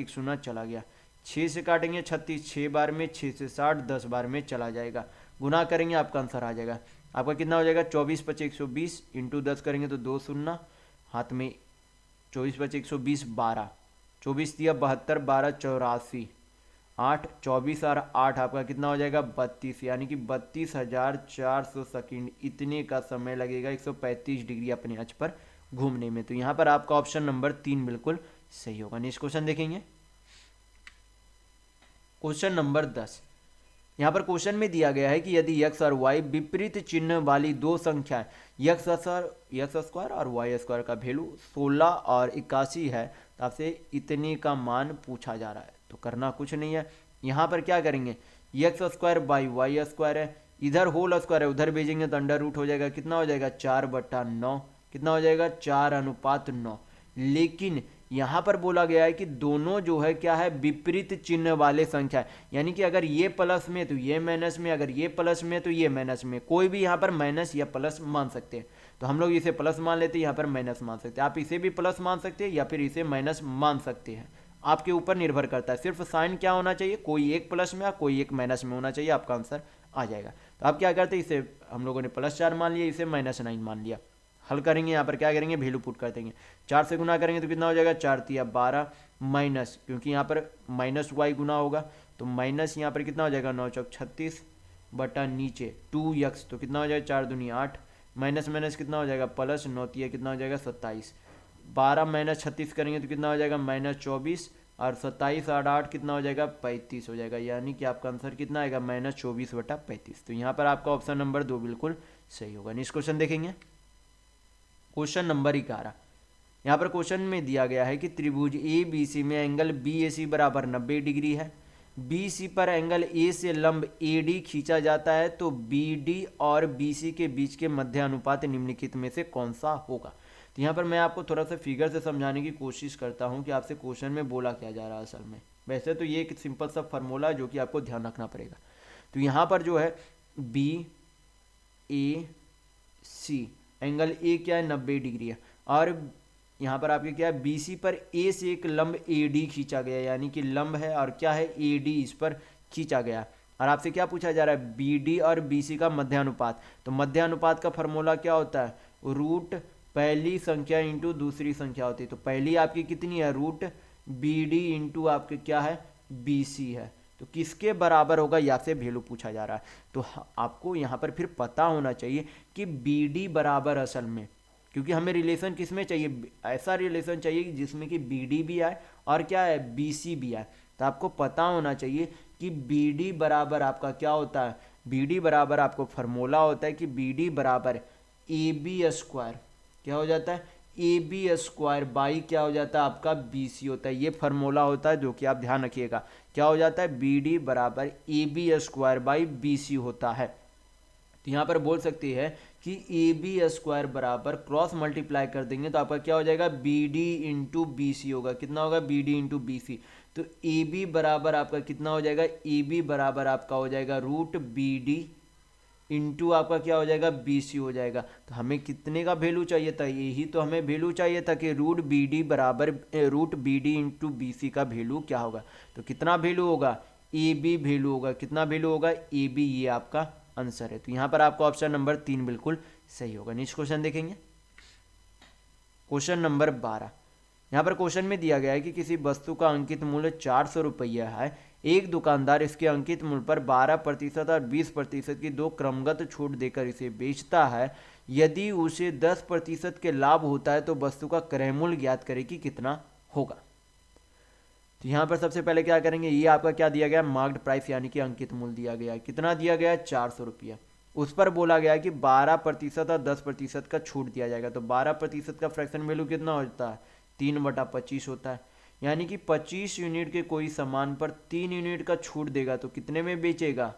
शून्य चला गया, 6 से काटेंगे 36, 6 बार में 6 से 60, 10 बार में चला जाएगा। गुना करेंगे आपका आंसर आ जाएगा। आपका कितना हो जाएगा 24 × 5 120 इंटू 10 करेंगे तो 2 शून्य हाथ में, 24 × 5 120 12, 24 दिया 72, 12 84, 8 24 और 8 आपका कितना हो जाएगा 32, यानी कि 32,400 सेकंड इतने का समय लगेगा 135 डिग्री अपने अक्ष पर घूमने में। तो यहाँ पर आपका ऑप्शन नंबर 3 बिल्कुल सही होगा। नेक्स्ट क्वेश्चन देखेंगे, क्वेश्चन नंबर 10। यहाँ पर क्वेश्चन में दिया गया है कि यदि x और y विपरीत चिन्ह वाली दो संख्याएं x स्क्वायर और y स्क्वायर का वैल्यू 16 और 81 है तो आपसे इतने का मान पूछा जा रहा है। तो करना कुछ नहीं है, यहाँ पर क्या करेंगे x square by Y square है, इधर होल स्क्वायर है उधर भेजेंगे तो अंडर रूट हो जाएगा, कितना हो जाएगा 4/9, कितना हो जाएगा 4:9। लेकिन यहाँ पर बोला गया है कि दोनों जो है क्या है विपरीत चिन्ह वाले संख्या है, यानी कि अगर ये प्लस में तो ये माइनस में, अगर ये प्लस में तो ये माइनस में, कोई भी यहाँ पर माइनस या प्लस मान सकते हैं। तो हम लोग इसे प्लस मान लेते हैं, यहाँ पर माइनस मान सकते हैं। आप इसे भी प्लस मान सकते हैं या फिर इसे माइनस मान सकते हैं, आपके ऊपर निर्भर करता है। सिर्फ साइन क्या होना चाहिए, कोई एक प्लस में या कोई एक माइनस में होना चाहिए, आपका आंसर आ जाएगा। तो आप क्या करते हैं, इसे हम लोगों ने +4 मान लिया, इसे -9 मान लिया। हल करेंगे, यहाँ पर क्या करेंगे वैल्यू पुट कर देंगे, 4 से गुना करेंगे तो कितना हो जाएगा 4 × 12 माइनस, क्योंकि यहाँ पर -y गुना होगा तो माइनस यहाँ पर कितना हो जाएगा 9 चौक 36 बटा नीचे 2x, तो कितना हो जाएगा 4 दूनी 8, माइनस माइनस कितना हो जाएगा प्लस, 9 तिया कितना हो जाएगा 27, 12 - 36 करेंगे तो कितना हो जाएगा -24 और 27 और 8 कितना हो जाएगा 35 हो जाएगा, यानी कि आपका आंसर कितना आएगा -24/35। तो यहाँ पर आपका ऑप्शन नंबर 2 बिल्कुल सही होगा। नेक्स्ट क्वेश्चन देखेंगे, क्वेश्चन नंबर 11। यहाँ पर क्वेश्चन में दिया गया है कि त्रिभुज ए बी सी में एंगल बी ए सी बराबर 90 डिग्री है बी सी पर एंगल ए से लंब ए डी खींचा जाता है तो बी डी और बी सी के बीच के मध्य अनुपात निम्नलिखित में से कौन सा होगा। तो यहाँ पर मैं आपको थोड़ा सा फिगर से समझाने की कोशिश करता हूँ कि आपसे क्वेश्चन में बोला क्या जा रहा है असल में। वैसे तो ये एक सिंपल सा फार्मूला है जो कि आपको ध्यान रखना पड़ेगा। तो यहाँ पर जो है B A C, angle A क्या है 90 डिग्री है, और यहाँ पर आपके क्या है बी सी पर ए से एक लंब ए डी खींचा गया, यानी कि लंब है और क्या है ए डी इस पर खींचा गया। और आपसे क्या पूछा जा रहा है, बी डी और बी सी का मध्यानुपात। तो मध्यानुपात का फॉर्मूला क्या होता है, रूट पहली संख्या इंटू दूसरी संख्या होती है। तो पहली आपकी कितनी है, रूट बी डी इंटू आपके क्या है बी सी है। तो किसके बराबर होगा, या से वैल्यू पूछा जा रहा है। तो आपको यहाँ पर फिर पता होना चाहिए कि बी डी बराबर असल में, क्योंकि हमें रिलेशन किस में चाहिए, ऐसा रिलेशन चाहिए जिसमें कि बी डी भी आए और क्या है बी सी भी आए। तो आपको पता होना चाहिए कि बी डी बराबर आपका क्या होता है, बी डी बराबर आपको फार्मूला होता है कि बी डी बराबर ए बी स्क्वायर, क्या हो जाता है ए बी स्क्वायर बाई क्या हो जाता है आपका बी सी होता है। ये फार्मूला होता है जो कि आप ध्यान रखिएगा, क्या हो जाता है बी डी बराबर A B square by B C होता है। तो यहाँ पर बोल सकते हैं कि ए बी स्क्वायर बराबर क्रॉस मल्टीप्लाई कर देंगे तो आपका क्या हो जाएगा B D into B C होगा। कितना होगा B D into B C. तो ए बी बराबर आपका कितना हो जाएगा, ए बी बराबर आपका हो जाएगा रूट बी डी इंटू आपका क्या हो जाएगा बी सी हो जाएगा। तो हमें कितने का वैल्यू चाहिए था, यही तो हमें वैल्यू चाहिए था कि रूट बी डी बराबर root B D into B C का वैल्यू क्या होगा। तो कितना वैल्यू होगा, ए बी वैल्यू होगा, कितना वैल्यू होगा ए बी, ये आपका आंसर है। तो यहाँ पर आपका ऑप्शन नंबर 3 बिल्कुल सही होगा। नेक्स्ट क्वेश्चन देखेंगे, क्वेश्चन नंबर 12। यहाँ पर क्वेश्चन में दिया गया है कि किसी वस्तु का अंकित मूल्य 400 रुपया है, एक दुकानदार इसके अंकित मूल्य पर 12% और 20% की दो क्रमगत छूट देकर इसे बेचता है। यदि उसे 10% के लाभ होता है तो वस्तु का क्रय मूल्य ज्ञात करें कि कितना होगा। तो यहाँ पर सबसे पहले क्या करेंगे, ये आपका क्या दिया गया मार्क्ड प्राइस यानी कि अंकित मूल्य दिया गया, कितना दिया गया 400 रुपया। उस पर बोला गया कि 12% और 10% का छूट दिया जाएगा। तो 12% का फ्रैक्शन वैल्यू कितना होता है 3/25 होता है, यानी कि 25 यूनिट के कोई सामान पर 3 यूनिट का छूट देगा तो कितने में बेचेगा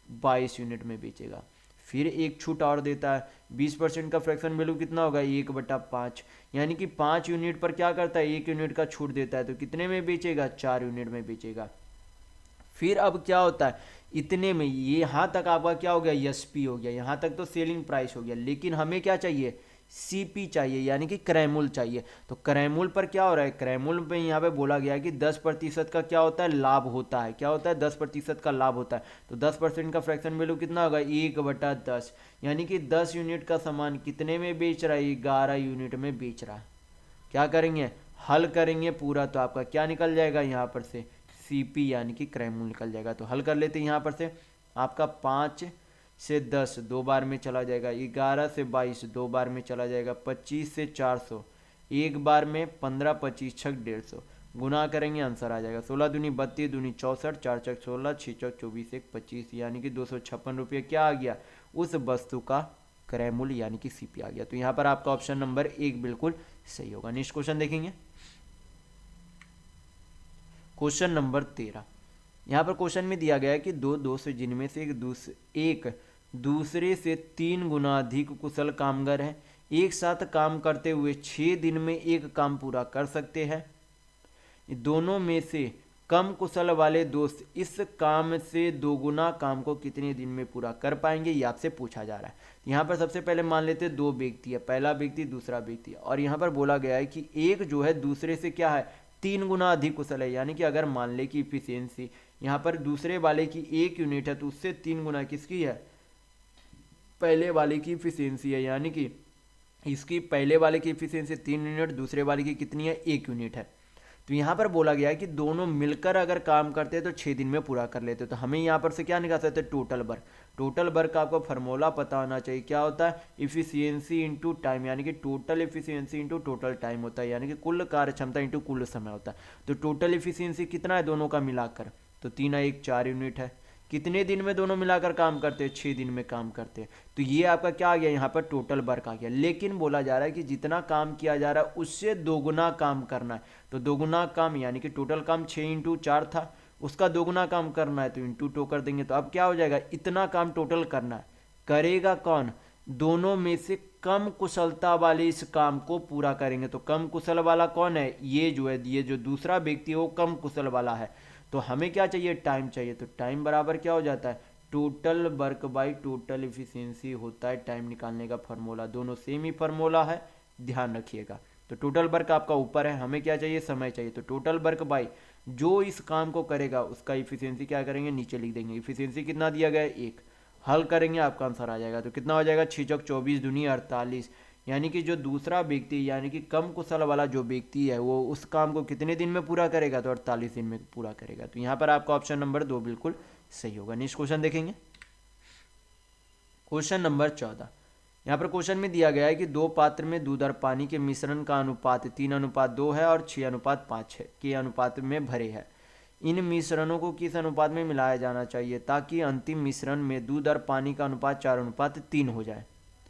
22 यूनिट में बेचेगा। फिर एक छूट और देता है 20% का फ्रैक्शन वैल्यू कितना होगा 1/5, यानी कि 5 यूनिट पर क्या करता है 1 यूनिट का छूट देता है तो कितने में बेचेगा 4 यूनिट में बेचेगा। फिर अब क्या होता है इतने में, ये यहाँ तक आपका क्या हो गया एसपी हो गया, यहाँ तक तो सेलिंग प्राइस हो गया। लेकिन हमें क्या चाहिए सीपी चाहिए, यानी कि क्रय मूल्य चाहिए। तो क्रय मूल्य पर क्या हो रहा है, क्रय मूल्य में यहाँ पे बोला गया है कि 10% का क्या होता है लाभ होता है, क्या होता है 10% का लाभ होता है। तो 10% का फ्रैक्शन वैल्यू कितना होगा 1/10, यानी कि 10 यूनिट का सामान कितने में बेच रहा है 11 यूनिट में बेच रहा है। क्या करेंगे हल करेंगे पूरा, तो आपका क्या निकल जाएगा यहाँ पर से सीपी यानी कि क्रय मूल्य निकल जाएगा। तो हल कर लेते हैं यहाँ पर से, आपका 5 से 10 दो बार में चला जाएगा, 11 से 22 दो बार में चला जाएगा, 25 से 400 एक बार में, 15 25 6 150 गुना करेंगे आंसर आ जाएगा 16 दूनी 32 दूनी 64 4 6 16 6 4 24 1 25, यानी कि 256 रुपये क्या आ गया उस वस्तु का क्रय मूल्य यानी कि सीपी आ गया। तो यहाँ पर आपका ऑप्शन नंबर 1 बिल्कुल सही होगा। नेक्स्ट क्वेश्चन देखेंगे, क्वेश्चन नंबर 13। यहाँ पर क्वेश्चन में दिया गया है कि दो दोस्त जिनमें से एक दूसरे से 3 गुना अधिक कुशल कामगार हैं, एक साथ काम करते हुए 6 दिन में एक काम पूरा कर सकते हैं। दोनों में से कम कुशल वाले दोस्त इस काम से 2 गुना काम को कितने दिन में पूरा कर पाएंगे, ये आपसे पूछा जा रहा है। यहाँ पर सबसे पहले मान लेते हैं 2 व्यक्ति है, पहला व्यक्ति दूसरा व्यक्ति, और यहाँ पर बोला गया है कि एक जो है दूसरे से क्या है 3 गुना अधिक कुशल है, यानी कि अगर मान ले कि इफिशियंसी यहाँ पर दूसरे वाले की 1 यूनिट है तो उससे 3 गुना किसकी है पहले वाले की इफिशियंसी है, यानी कि इसकी पहले वाले की इफिशियंसी 3 यूनिट, दूसरे वाले की कितनी है 1 यूनिट है। तो यहाँ पर बोला गया है कि दोनों मिलकर अगर काम करते हैं तो 6 दिन में पूरा कर लेते हैं। तो हमें यहाँ पर से क्या निकाल सकते हैं टोटल वर्क। टोटल वर्क का आपको फार्मूला पता होना चाहिए, क्या होता है इफिशियंसी इंटू टाइम, यानी कि total efficiency into total time होता है, यानी कि कुल कार्य क्षमता इंटू कुल समय होता है। तो टोटल इफिशियंसी कितना है दोनों का मिलाकर, तो 3 1 4 यूनिट है। कितने दिन में दोनों मिलाकर काम करते हैं 6 दिन में काम करते हैं। तो ये आपका क्या आ गया यहाँ पर टोटल वर्क आ गया। लेकिन बोला जा रहा है कि जितना काम किया जा रहा है उससे 2 गुना काम करना है। तो 2 गुना काम यानी कि टोटल काम 6 × 4 था, उसका दोगुना काम करना है तो इंटू 2 कर देंगे। तो अब क्या हो जाएगा, इतना काम टोटल करना है। करेगा कौन, दोनों में से कम कुशलता वाले इस काम को पूरा करेंगे। तो कम कुशल वाला कौन है, ये जो है, ये जो दूसरा व्यक्ति है वो कम कुशल वाला है। तो हमें क्या चाहिए, टाइम चाहिए। तो टाइम बराबर क्या हो जाता है, total work by total efficiency होता है टाइम निकालने का फॉर्मूला। दोनों सेम ही फॉर्मूला है, ध्यान रखिएगा। तो टोटल वर्क आपका ऊपर है, हमें क्या चाहिए, समय चाहिए। तो टोटल वर्क बाई जो इस काम को करेगा उसका इफिशियंसी क्या करेंगे, नीचे लिख देंगे। इफिशियंसी कितना दिया गया है, 1। हल करेंगे आपका आंसर आ जाएगा। तो कितना हो जाएगा, 6 चौक 24 दूनी 48। यानी कि जो दूसरा व्यक्ति यानी कि कम कुशल वाला जो व्यक्ति है वो उस काम को कितने दिन में पूरा करेगा, तो 48 दिन में पूरा करेगा। तो यहाँ पर आपका ऑप्शन नंबर 2 बिल्कुल सही होगा। नेक्स्ट क्वेश्चन देखेंगे, क्वेश्चन नंबर 14। यहाँ पर क्वेश्चन में दिया गया है कि 2 पात्र में दूध और पानी के मिश्रण का अनुपात 3:2 है और 6:5 के अनुपात में भरे है। इन मिश्रणों को किस अनुपात में मिलाया जाना चाहिए ताकि अंतिम मिश्रण में दूध और पानी का अनुपात 4:3 हो जाए।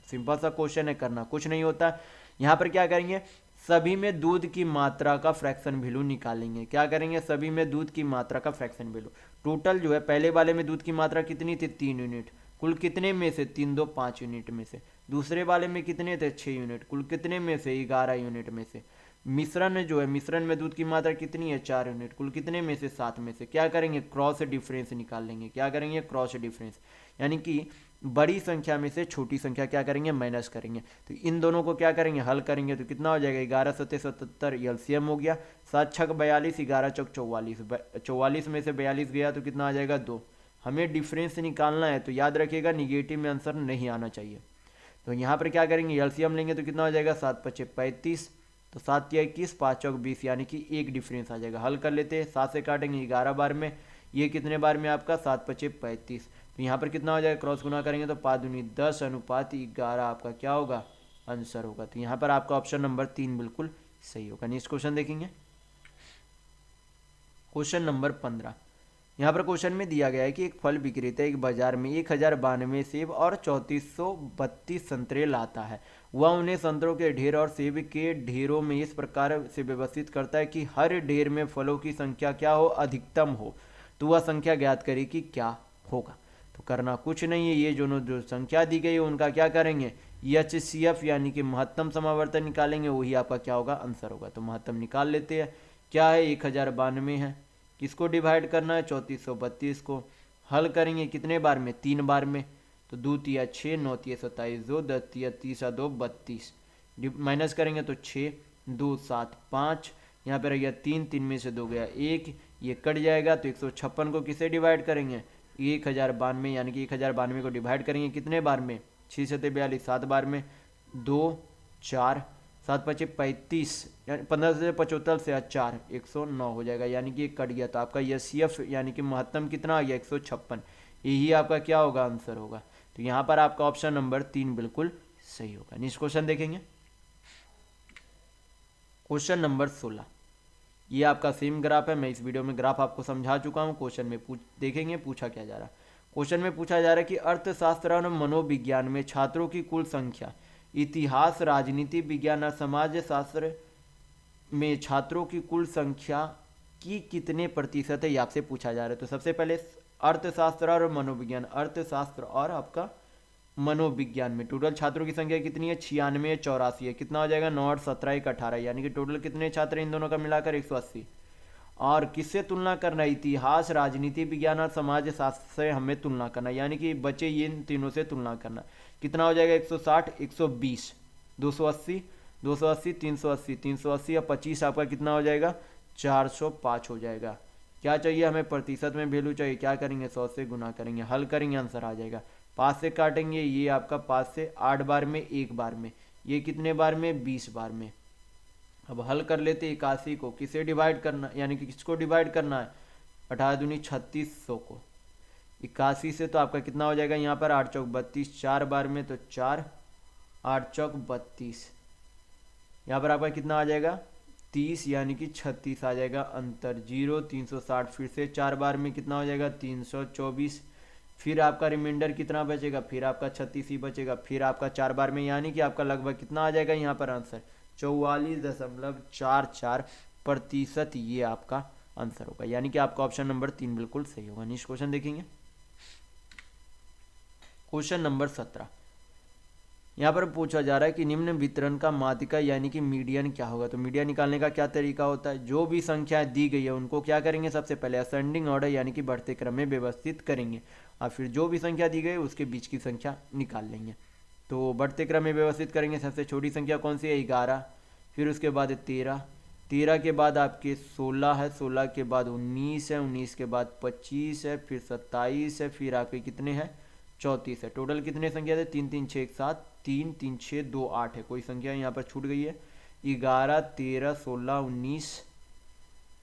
सिंपल सा क्वेश्चन है, करना कुछ नहीं होता। यहाँ पर क्या करेंगे, सभी में दूध की मात्रा का फ्रैक्शन वैल्यू निकालेंगे। क्या करेंगे, सभी में दूध की मात्रा का फ्रैक्शन वैल्यू। टोटल जो है पहले वाले में दूध की मात्रा कितनी थी, 3 यूनिट। कुल कितने में से, 3 2 5 यूनिट में से। दूसरे वाले में कितने थे, 6 यूनिट। कुल कितने में से, 11 यूनिट में से। मिश्रण जो है, मिश्रण में दूध की मात्रा कितनी है, 4 यूनिट। कुल कितने में से, 7 में से। क्या करेंगे, क्रॉस डिफरेंस निकाल लेंगे। क्या करेंगे, क्रॉस डिफरेंस, यानी कि बड़ी संख्या में से छोटी संख्या क्या करेंगे, माइनस करेंगे। तो इन दोनों को क्या करेंगे, हल करेंगे। तो कितना हो जाएगा, 11 7 77 एलसीएम हो गया। 7 6 42, 11 चौक 44, 44 में से 42 गया तो कितना आ जाएगा, 2। हमें डिफरेंस निकालना है तो याद रखिएगा निगेटिव में आंसर नहीं आना चाहिए। तो यहाँ पर क्या करेंगे, एलसीएम लेंगे तो कितना हो जाएगा, 7 5 35, तो 7 या 21, 5 चौक 20, यानी कि एक डिफरेंस आ जाएगा। हल कर लेते हैं, 7 से काटेंगे 11 बार में, ये कितने बार में आपका, 7 5 35। तो यहाँ पर कितना हो जाएगा, क्रॉस गुना करेंगे तो 5 दूनी 10 अनुपात 11 आपका क्या होगा, आंसर होगा। तो यहाँ पर आपका ऑप्शन नंबर 3 बिल्कुल सही होगा। नेक्स्ट क्वेश्चन देखेंगे, क्वेश्चन नंबर 15। यहाँ पर क्वेश्चन में दिया गया है कि एक फल विक्रेता एक बाजार में 1092 सेब और 3432 संतरे लाता है। वह उन्हें संतरों के ढेर और सेब के ढेरों में इस प्रकार से व्यवस्थित करता है कि हर ढेर में फलों की संख्या क्या हो, अधिकतम हो। तो वह संख्या ज्ञात करे कि क्या होगा। तो करना कुछ नहीं है, ये जो संख्या दी गई है उनका क्या करेंगे, HCF यानी कि महत्तम समावर्तन निकालेंगे, वही आपका क्या होगा, आंसर होगा। तो महत्तम निकाल लेते हैं, क्या है, 1092 है। किसको डिवाइड करना है, 3432 को। हल करेंगे कितने बार में, 3 बार में। तो 2 तिया 6, 9 तिया 27, 2 10 तिया 30 2 32। माइनस करेंगे तो 6 2 7 5, यहाँ पर गया 3, 3 में से 2 गया 1, ये कट जाएगा। तो 156 को किसे डिवाइड करेंगे, 1092, यानी कि 1092 को डिवाइड करेंगे कितने बार में, 6 7 42, 7 बार में। 2 4 7 5 35, यानी 15 से 75 से 4 109 हो जाएगा, यानी कि कट गया। तो आपका HCF यानी कि महत्तम कितना आ गया, 156। यही आपका क्या होगा, आंसर होगा। तो यहाँ पर आपका ऑप्शन नंबर 3 बिल्कुल सही होगा। नेक्स्ट क्वेश्चन देखेंगे, क्वेश्चन नंबर 16। ये आपका सेम ग्राफ है, मैं इस वीडियो में ग्राफ आपको समझा चुका हूँ। क्वेश्चन में देखेंगे पूछा क्या जा रहा है। क्वेश्चन में पूछा जा रहा है कि अर्थशास्त्र और मनोविज्ञान में छात्रों की कुल संख्या, इतिहास, राजनीति विज्ञान और समाज शास्त्र में छात्रों की कुल संख्या की कितने प्रतिशत है, ये आपसे पूछा जा रहा है। तो सबसे पहले अर्थशास्त्र और मनोविज्ञान, अर्थशास्त्र और आपका मनोविज्ञान में टोटल छात्रों की संख्या कितनी है, 96 है, 84 है। कितना हो जाएगा, 9 और 17 1 18, यानी कि टोटल कितने छात्र इन दोनों का मिलाकर 180। और किससे तुलना करना है, इतिहास, राजनीति विज्ञान और समाज शास्त्र से हमें तुलना करना, यानी कि बचे ये इन तीनों से तुलना करना। कितना हो जाएगा, 160 120 280 280 380 380 या 25 आपका कितना हो जाएगा, 405 हो जाएगा। क्या चाहिए हमें, प्रतिशत में वैल्यू चाहिए। क्या करेंगे, 100 से गुना करेंगे, हल करेंगे, आंसर आ जाएगा। 5 से काटेंगे, ये आपका 5 से 8 बार में, 1 बार में, ये कितने बार में, 20 बार में। अब हल कर लेते 81 को, किसे डिवाइड करना, यानी कि किसको डिवाइड करना है, 18 दूनी 3600 को। 81 से तो आपका कितना हो जाएगा, यहाँ पर 8 चौक 32, 4 बार में तो 4, 8 चौक 32, यहाँ पर आपका कितना आ जाएगा, 30, यानी कि 36 आ जाएगा। अंतर 0, 360 फिर से 4 बार में कितना हो जाएगा, 324। फिर आपका रिमाइंडर कितना बचेगा, फिर आपका 36 ही बचेगा, फिर आपका 4 बार में, यानी कि आपका लगभग कितना आ जाएगा यहाँ पर आंसर, 44.44%। ये आपका आंसर होगा, यानी कि आपका ऑप्शन नंबर 3 बिल्कुल सही होगा। नेक्स्ट क्वेश्चन देखेंगे, क्वेश्चन नंबर 17। यहाँ पर पूछा जा रहा है कि निम्न वितरण का माध्यिका यानी कि मीडियन क्या होगा। तो मीडियन निकालने का क्या तरीका होता है, जो भी संख्या दी गई है उनको क्या करेंगे, सबसे पहले असेंडिंग ऑर्डर यानी कि बढ़ते क्रम में व्यवस्थित करेंगे, और फिर जो भी संख्या दी गई उसके बीच की संख्या निकाल लेंगे। तो बढ़ते क्रम में व्यवस्थित करेंगे, सबसे छोटी संख्या कौन सी है, 11, फिर उसके बाद 13, 13 के बाद आपके 16 है, 16 के बाद 19 है, 19 के बाद 25 है, फिर 27 है, फिर आपके कितने हैं, 34 है। टोटल कितने संख्या थे, 3 3 6 7, 3 3 6 2 8 है। कोई संख्या यहाँ पर छूट गई है, 11 13 16 19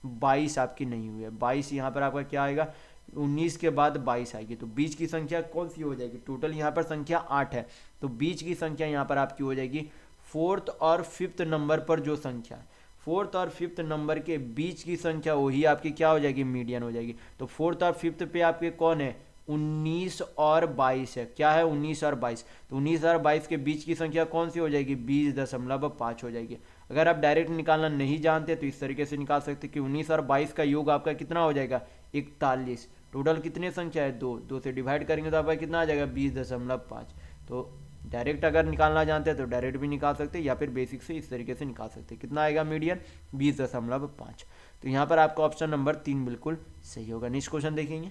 22 आपकी नहीं हुई है। 22 यहाँ पर आपका क्या आएगा, 19 के बाद 22 आएगी, तो बीच की संख्या कौन सी हो जाएगी, टोटल यहाँ पर संख्या 8 है, तो बीच की संख्या यहाँ पर आपकी हो जाएगी फोर्थ और फिफ्थ नंबर पर जो संख्या है, फोर्थ और फिफ्थ नंबर के बीच की संख्या वही आपकी क्या हो जाएगी, मीडियन हो जाएगी। तो फोर्थ और फिफ्थ पे आपके कौन है, 19 और 22 है, क्या है 19 और 22, तो 19 और 22 के बीच की संख्या कौन सी हो जाएगी, 20.5 हो जाएगी। अगर आप डायरेक्ट निकालना नहीं जानते तो इस तरीके से निकाल सकते कि 19 और 22 का योग आपका कितना हो जाएगा, 41। टोटल कितने संख्या है, 2, 2 से डिवाइड करेंगे तो आपका कितना आ जाएगा, 20.5। तो डायरेक्ट अगर निकालना जानते हैं तो डायरेक्ट भी निकाल सकते हैं, या फिर बेसिक से इस तरीके से निकाल सकते हैं। कितना आएगा मीडियन, 20.5। तो यहाँ पर आपका ऑप्शन नंबर 3 बिल्कुल सही होगा। नेक्स्ट क्वेश्चन देखेंगे,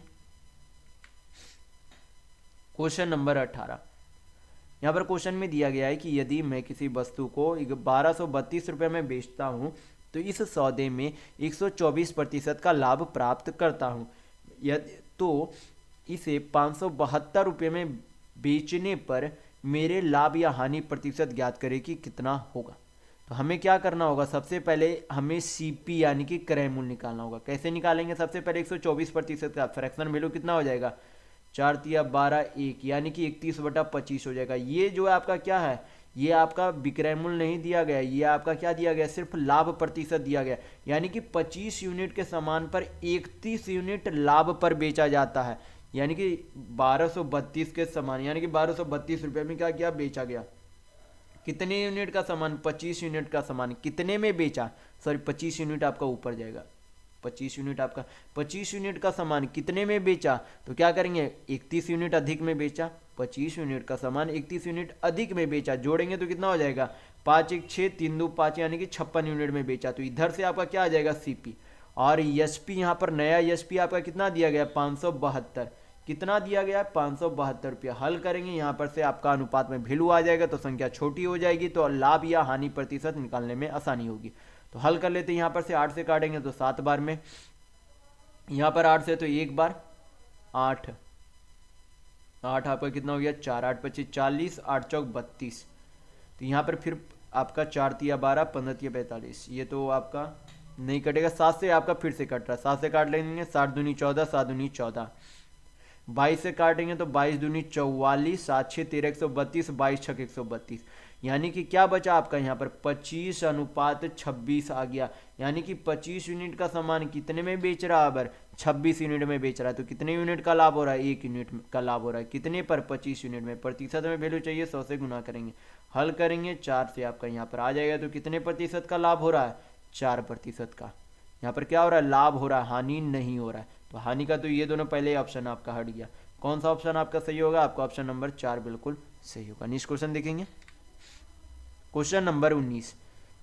क्वेश्चन नंबर 18। यहाँ पर क्वेश्चन में दिया गया है कि यदि मैं किसी वस्तु को 1232 रुपये में बेचता हूँ तो इस सौदे में 124% का लाभ प्राप्त करता हूँ, यदि तो इसे 572 रुपये में बेचने पर मेरे लाभ या हानि प्रतिशत ज्ञात करें कि कितना होगा। तो हमें क्या करना होगा, सबसे पहले हमें सीपी यानी कि क्रय मूल्य निकालना होगा। कैसे निकालेंगे, सबसे पहले 124% का फ्रैक्शन वैल्यू कितना हो जाएगा, 4 तिया 12 1, यानी कि 31/25 हो जाएगा। ये जो है आपका क्या है, ये आपका विक्रय मूल्य नहीं दिया गया, ये आपका क्या दिया गया, सिर्फ लाभ प्रतिशत दिया गया, यानी कि 25 यूनिट के सामान पर 31 यूनिट लाभ पर बेचा जाता है, यानी कि 1232 के सामान, यानी कि 1232 रुपये में क्या किया, बेचा गया। कितने यूनिट का सामान, 25 यूनिट का सामान कितने में बेचा, सॉरी 25 यूनिट आपका ऊपर जाएगा, 25 यूनिट आपका, 25 यूनिट का सामान कितने में बेचा, तो क्या करेंगे, 31 यूनिट अधिक में बेचा, 25 यूनिट का सामान 31 यूनिट अधिक में बेचा, जोड़ेंगे तो कितना हो जाएगा, 5 1 6 3 2 5, यानी कि 56 यूनिट में बेचा। तो इधर से आपका क्या आ जाएगा, सीपी। और एसपी यहाँ पर नया एसपी आपका कितना दिया गया, 572, कितना दिया गया, 572 रुपया। हल करेंगे, यहाँ पर से आपका अनुपात में वैल्यू आ जाएगा तो संख्या छोटी हो जाएगी, तो लाभ या हानि प्रतिशत निकालने में आसानी होगी। तो हल कर लेते हैं, यहाँ पर से 8 से काटेंगे तो 7 बार में, यहाँ पर 8 से तो 1 बार, 8 8 आपका कितना हो गया, 4 8 25 40, 8 चौक 32। तो यहाँ पर फिर आपका 4 तिया 12, 15 तिया 45, ये तो आपका नहीं कटेगा। 7 से आपका फिर से कट रहा है, 7 से काट लेंगे, 7 दूनी 14, 7 दूनी 14। 22 से काटेंगे तो 22 दूनी 44, 7 6 13 132, 22 6 132, यानी कि क्या बचा आपका यहाँ पर 25:26 आ गया, यानी कि 25 यूनिट का सामान कितने में बेच रहा है, अगर 26 यूनिट में बेच रहा है, तो कितने यूनिट का लाभ हो रहा है, 1 यूनिट का लाभ हो रहा है, कितने पर, 25 यूनिट में। प्रतिशत में वैल्यू चाहिए, 100 से गुना करेंगे, हल करेंगे, 4 से आपका यहाँ पर आ जाएगा, तो कितने प्रतिशत का लाभ हो रहा है, 4% का। यहाँ पर क्या हो रहा है, लाभ हो रहा है, हानि नहीं हो रहा है। तो हानि का तो ये दोनों पहले ऑप्शन आपका हट गया। कौन सा ऑप्शन आपका सही होगा, आपका ऑप्शन नंबर 4 बिल्कुल सही होगा। नेक्स्ट क्वेश्चन देखेंगे, क्वेश्चन नंबर 19।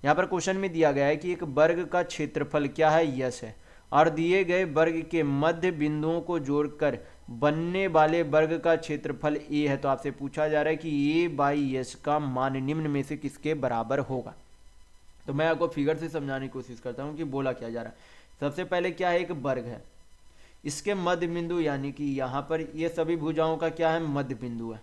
यहाँ पर क्वेश्चन में दिया गया है कि एक वर्ग का क्षेत्रफल क्या है, यस है, और दिए गए वर्ग के मध्य बिंदुओं को जोड़कर बनने वाले वर्ग का क्षेत्रफल ए है। तो आपसे पूछा जा रहा है कि ए बाई यस का मान निम्न में से किसके बराबर होगा। तो मैं आपको फिगर से समझाने की कोशिश करता हूँ कि बोला क्या जा रहा है। सबसे पहले क्या है, एक वर्ग है, इसके मध्य बिंदु यानी कि यहाँ पर ये सभी भुजाओं का क्या है, मध्य बिंदु है।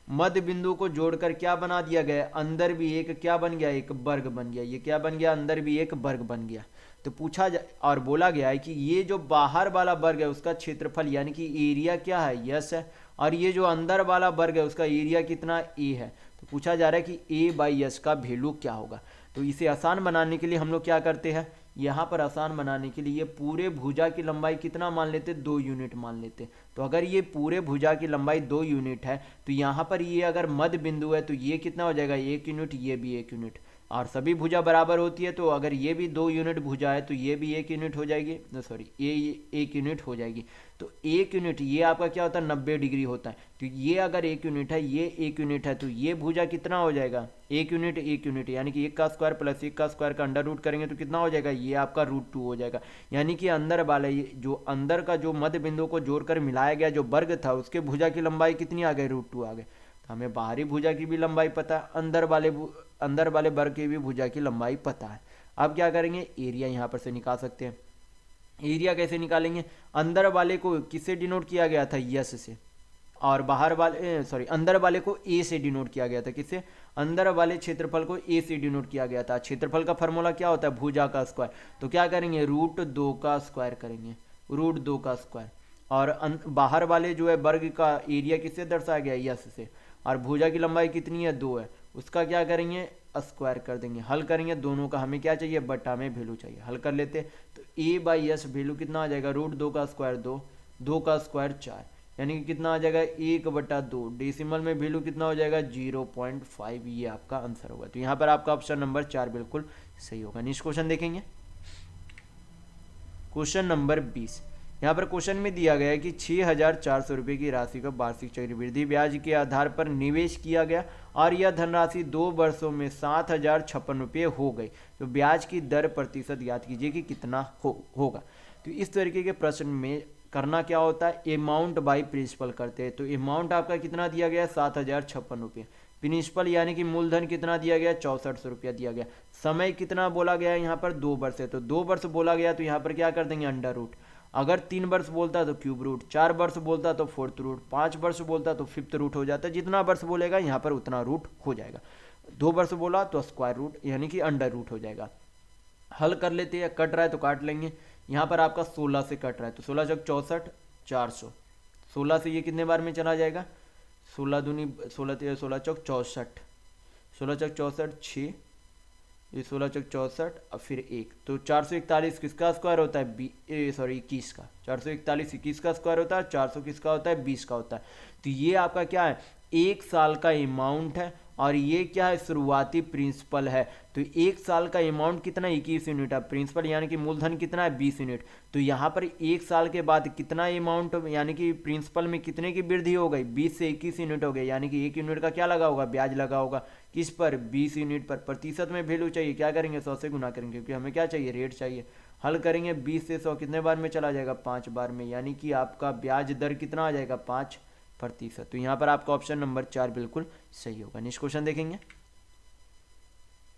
मध्य बिंदु को जोड़कर क्या बना दिया गया, अंदर भी एक क्या बन गया, एक वर्ग बन गया। ये क्या बन गया, अंदर भी एक वर्ग बन गया। तो पूछा और बोला गया है कि ये जो बाहर वाला वर्ग है उसका क्षेत्रफल यानी कि एरिया क्या है, यस है, और ये जो अंदर वाला वर्ग है उसका एरिया कितना, ए है। तो पूछा जा रहा है कि ए बाई यस का वैल्यू क्या होगा। तो इसे आसान बनाने के लिए हम लोग क्या करते हैं, यहाँ पर आसान बनाने के लिए पूरे भुजा की लंबाई कितना मान लेते, 2 यूनिट मान लेते। तो अगर ये पूरे भुजा की लंबाई 2 यूनिट है तो यहाँ पर ये अगर मध्य बिंदु है तो ये कितना हो जाएगा, 1 यूनिट, ये भी 1 यूनिट। और सभी भुजा बराबर होती है, तो अगर ये भी 2 यूनिट भुजा है तो ये भी 1 यूनिट हो जाएगी, सॉरी ये 1 यूनिट हो जाएगी। तो 1 यूनिट ये आपका क्या होता है 90 डिग्री होता है। तो ये अगर 1 यूनिट है, ये 1 यूनिट है, तो ये भुजा कितना हो जाएगा 1 यूनिट 1 यूनिट, यानी कि 1 का स्क्वायर प्लस 1 का स्क्वायर का अंडर रूट करेंगे तो कितना हो जाएगा, ये आपका √2 हो जाएगा। यानी कि अंदर वाले जो अंदर का जो मध्य बिंदु को जोड़कर मिलाया गया जो वर्ग था उसके भुजा की लंबाई कितनी आ गई √2 आ गई। तो हमें बाहरी भुजा की भी लंबाई पता है, अंदर वाले वर्ग की भी भुजा की लंबाई पता है। अब क्या करेंगे, एरिया यहाँ पर से निकाल सकते हैं। एरिया कैसे निकालेंगे, अंदर वाले को किससे डिनोट किया गया था, यस से, और बाहर वाले अंदर वाले को ए से डिनोट किया गया था, किससे, अंदर वाले क्षेत्रफल को ए से डिनोट किया गया था। क्षेत्रफल का फॉर्मूला क्या होता है, भुजा का स्क्वायर। तो क्या करेंगे, √2 का स्क्वायर करेंगे, √2 का स्क्वायर। और बाहर वाले जो है वर्ग का एरिया किससे दर्शाया गया, यस से, और भुजा की लंबाई कितनी है 2 है, उसका क्या करेंगे स्क्वायर कर देंगे। हल करेंगे, दोनों का हमें क्या चाहिए, बटा में वैल्यू चाहिए, हल कर लेते। तो a/s वैल्यू कितना आ जाएगा, √2 का स्क्वायर 2, 2 का स्क्वायर 4, यानी कि कितना आ जाएगा 1/2। डेसिमल में वैल्यू कितना हो जाएगा 0.5, ये आपका आंसर होगा। तो यहाँ पर आपका ऑप्शन नंबर 4 बिल्कुल सही होगा। नेक्स्ट क्वेश्चन देखेंगे, क्वेश्चन नंबर 20। यहाँ पर क्वेश्चन में दिया गया है कि 6,400 रुपये की राशि का वार्षिक चक्रवृद्धि ब्याज के आधार पर निवेश किया गया और यह धनराशि 2 वर्षों में 7,056 रुपये हो गई। तो ब्याज की दर प्रतिशत ज्ञात कीजिए कि कितना होगा। तो इस तरीके के प्रश्न में करना क्या होता है, अमाउंट बाई प्रिंसिपल करते हैं। तो अमाउंट आपका कितना दिया गया 7,056 रुपये, प्रिंसिपल यानी कि मूलधन कितना दिया गया 6400 रुपया दिया गया, समय कितना बोला गया है यहाँ पर 2 वर्ष है, तो 2 वर्ष बोला गया तो यहाँ पर क्या कर देंगे अंडर रूट। अगर 3 वर्ष बोलता तो क्यूब रूट, 4 वर्ष बोलता तो 4th रूट, 5 वर्ष बोलता तो 5th रूट हो जाता है। जितना वर्ष बोलेगा यहाँ पर उतना रूट हो जाएगा। 2 वर्ष बोला तो स्क्वायर रूट यानी कि अंडर रूट हो जाएगा। हल कर लेते हैं, कट रहा है तो काट लेंगे। यहाँ पर आपका 16 से कट रहा है तो 16 चौक 64, 400, 16 से ये कितने बार में चला जाएगा, 16 दूनी 16, 16 चौक 64, 16 चौक 64 6, ये 16 चौक 64 और फिर 1, तो 441 किसका स्क्वायर होता है 21 का, 441 21 का स्क्वायर होता है, 400 किसका होता है 20 का होता है। तो ये आपका क्या है 1 साल का अमाउंट है और ये क्या है शुरुआती प्रिंसिपल है। तो 1 साल का अमाउंट कितना 21 यूनिट है, प्रिंसिपल यानी कि मूलधन कितना है 20 यूनिट। तो यहाँ पर 1 साल के बाद कितना अमाउंट यानी कि प्रिंसिपल में कितने की वृद्धि हो गई 20 से 21 यूनिट हो गई, यानी कि 1 यूनिट का क्या लगा होगा ब्याज लगा होगा, किस पर 20 यूनिट पर। प्रतिशत में वैल्यू चाहिए, क्या करेंगे 100 से गुना करेंगे क्योंकि हमें क्या चाहिए रेट चाहिए। हल करेंगे 20 से 100 कितने बार में चला जाएगा 5 बार में, यानी कि आपका ब्याज दर कितना आ जाएगा 5%। तो यहाँ पर आपका ऑप्शन नंबर 4 बिल्कुल सही होगा। नेक्स्ट क्वेश्चन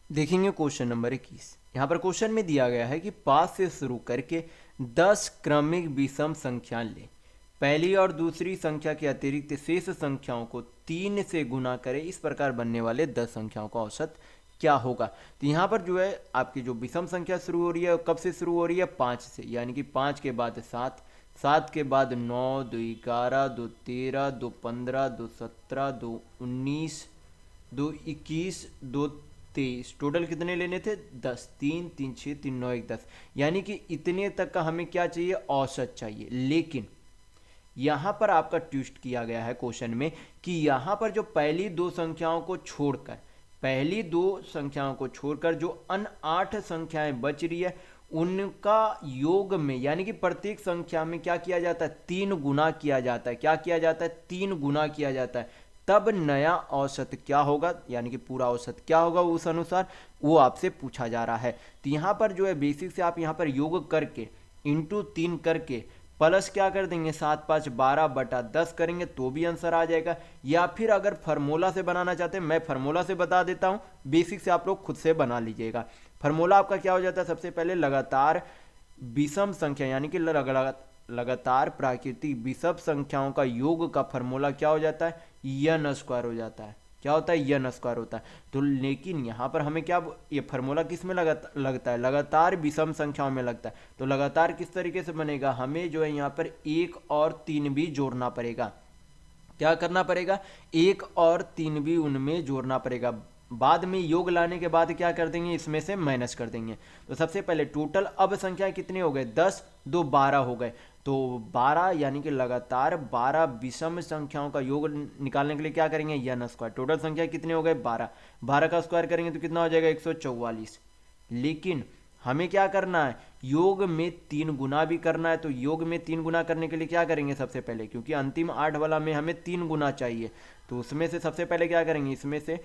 देखेंगे क्वेश्चन नंबर 21। यहाँ पर क्वेश्चन में दिया गया है कि 5 से शुरू करके 10 क्रमिक विषम संख्या ले, पहली और दूसरी संख्या के अतिरिक्त शेष संख्याओं को 3 से गुना करें, इस प्रकार बनने वाले 10 संख्याओं का औसत क्या होगा। तो यहाँ पर जो है आपकी जो विषम संख्या शुरू हो रही है कब से शुरू हो रही है 5 से, यानी कि 5 के बाद 7, 7 के बाद 9, 2 11, 2 13, 2 15, 2 17, 2 19, 2 21, 2 23, टोटल कितने लेने थे 10, 3 3 6 3 9 1 10, यानी कि इतने तक का हमें क्या चाहिए औसत चाहिए। लेकिन यहाँ पर आपका ट्विस्ट किया गया है क्वेश्चन में कि यहाँ पर जो पहली 2 संख्याओं को छोड़कर, पहली 2 संख्याओं को छोड़कर जो अन्य 8 संख्याएं बच रही है उनका योग में यानी कि प्रत्येक संख्या में क्या किया जाता है 3 गुना किया जाता है। क्या किया जाता है 3 गुना किया जाता है, तब नया औसत क्या होगा यानी कि पूरा औसत क्या होगा उस अनुसार वो आपसे पूछा जा रहा है। तो यहाँ पर जो है बेसिक से आप यहाँ पर योग करके इंटू 3 करके प्लस क्या कर देंगे 7 5 12/10 करेंगे तो भी आंसर आ जाएगा। या फिर अगर फार्मूला से बनाना चाहते हैं, मैं फार्मूला से बता देता हूँ, बेसिक से आप लोग खुद से बना लीजिएगा। फार्मूला आपका क्या हो जाता है, सबसे पहले लगातार विषम संख्या यानी कि लगातार प्राकृतिक विषम संख्याओं का योग का फार्मूला क्या हो जाता है n स्क्वायर हो जाता है। क्या होता है n स्क्वायर होता है। तो लेकिन यहाँ पर हमें क्या ये फार्मूला किस में लगता है लगातार विषम संख्याओं में लगता है। तो लगातार किस तरीके से बनेगा, हमें जो है यहाँ पर 1 और 3 भी जोड़ना पड़ेगा। क्या करना पड़ेगा 1 और 3 भी उनमें जोड़ना पड़ेगा। बाद में योग लाने के बाद क्या कर देंगे इसमें से माइनस कर देंगे। तो सबसे पहले टोटल अब संख्या कितने हो गए 10 2 12 हो गए। तो 12 यानी कि लगातार 12 विषम संख्याओं का योग निकालने के लिए क्या करेंगे, n स्क्वायर। टोटल संख्या कितने हो गए, 12। 12 का स्क्वायर करेंगे तो कितना हो जाएगा, 144। लेकिन हमें क्या करना है, योग में 3 गुना भी करना है। तो योग में 3 गुना करने के लिए क्या करेंगे सबसे पहले, क्योंकि अंतिम 8 वाला में हमें 3 गुना चाहिए, तो उसमें से सबसे पहले क्या करेंगे, इसमें से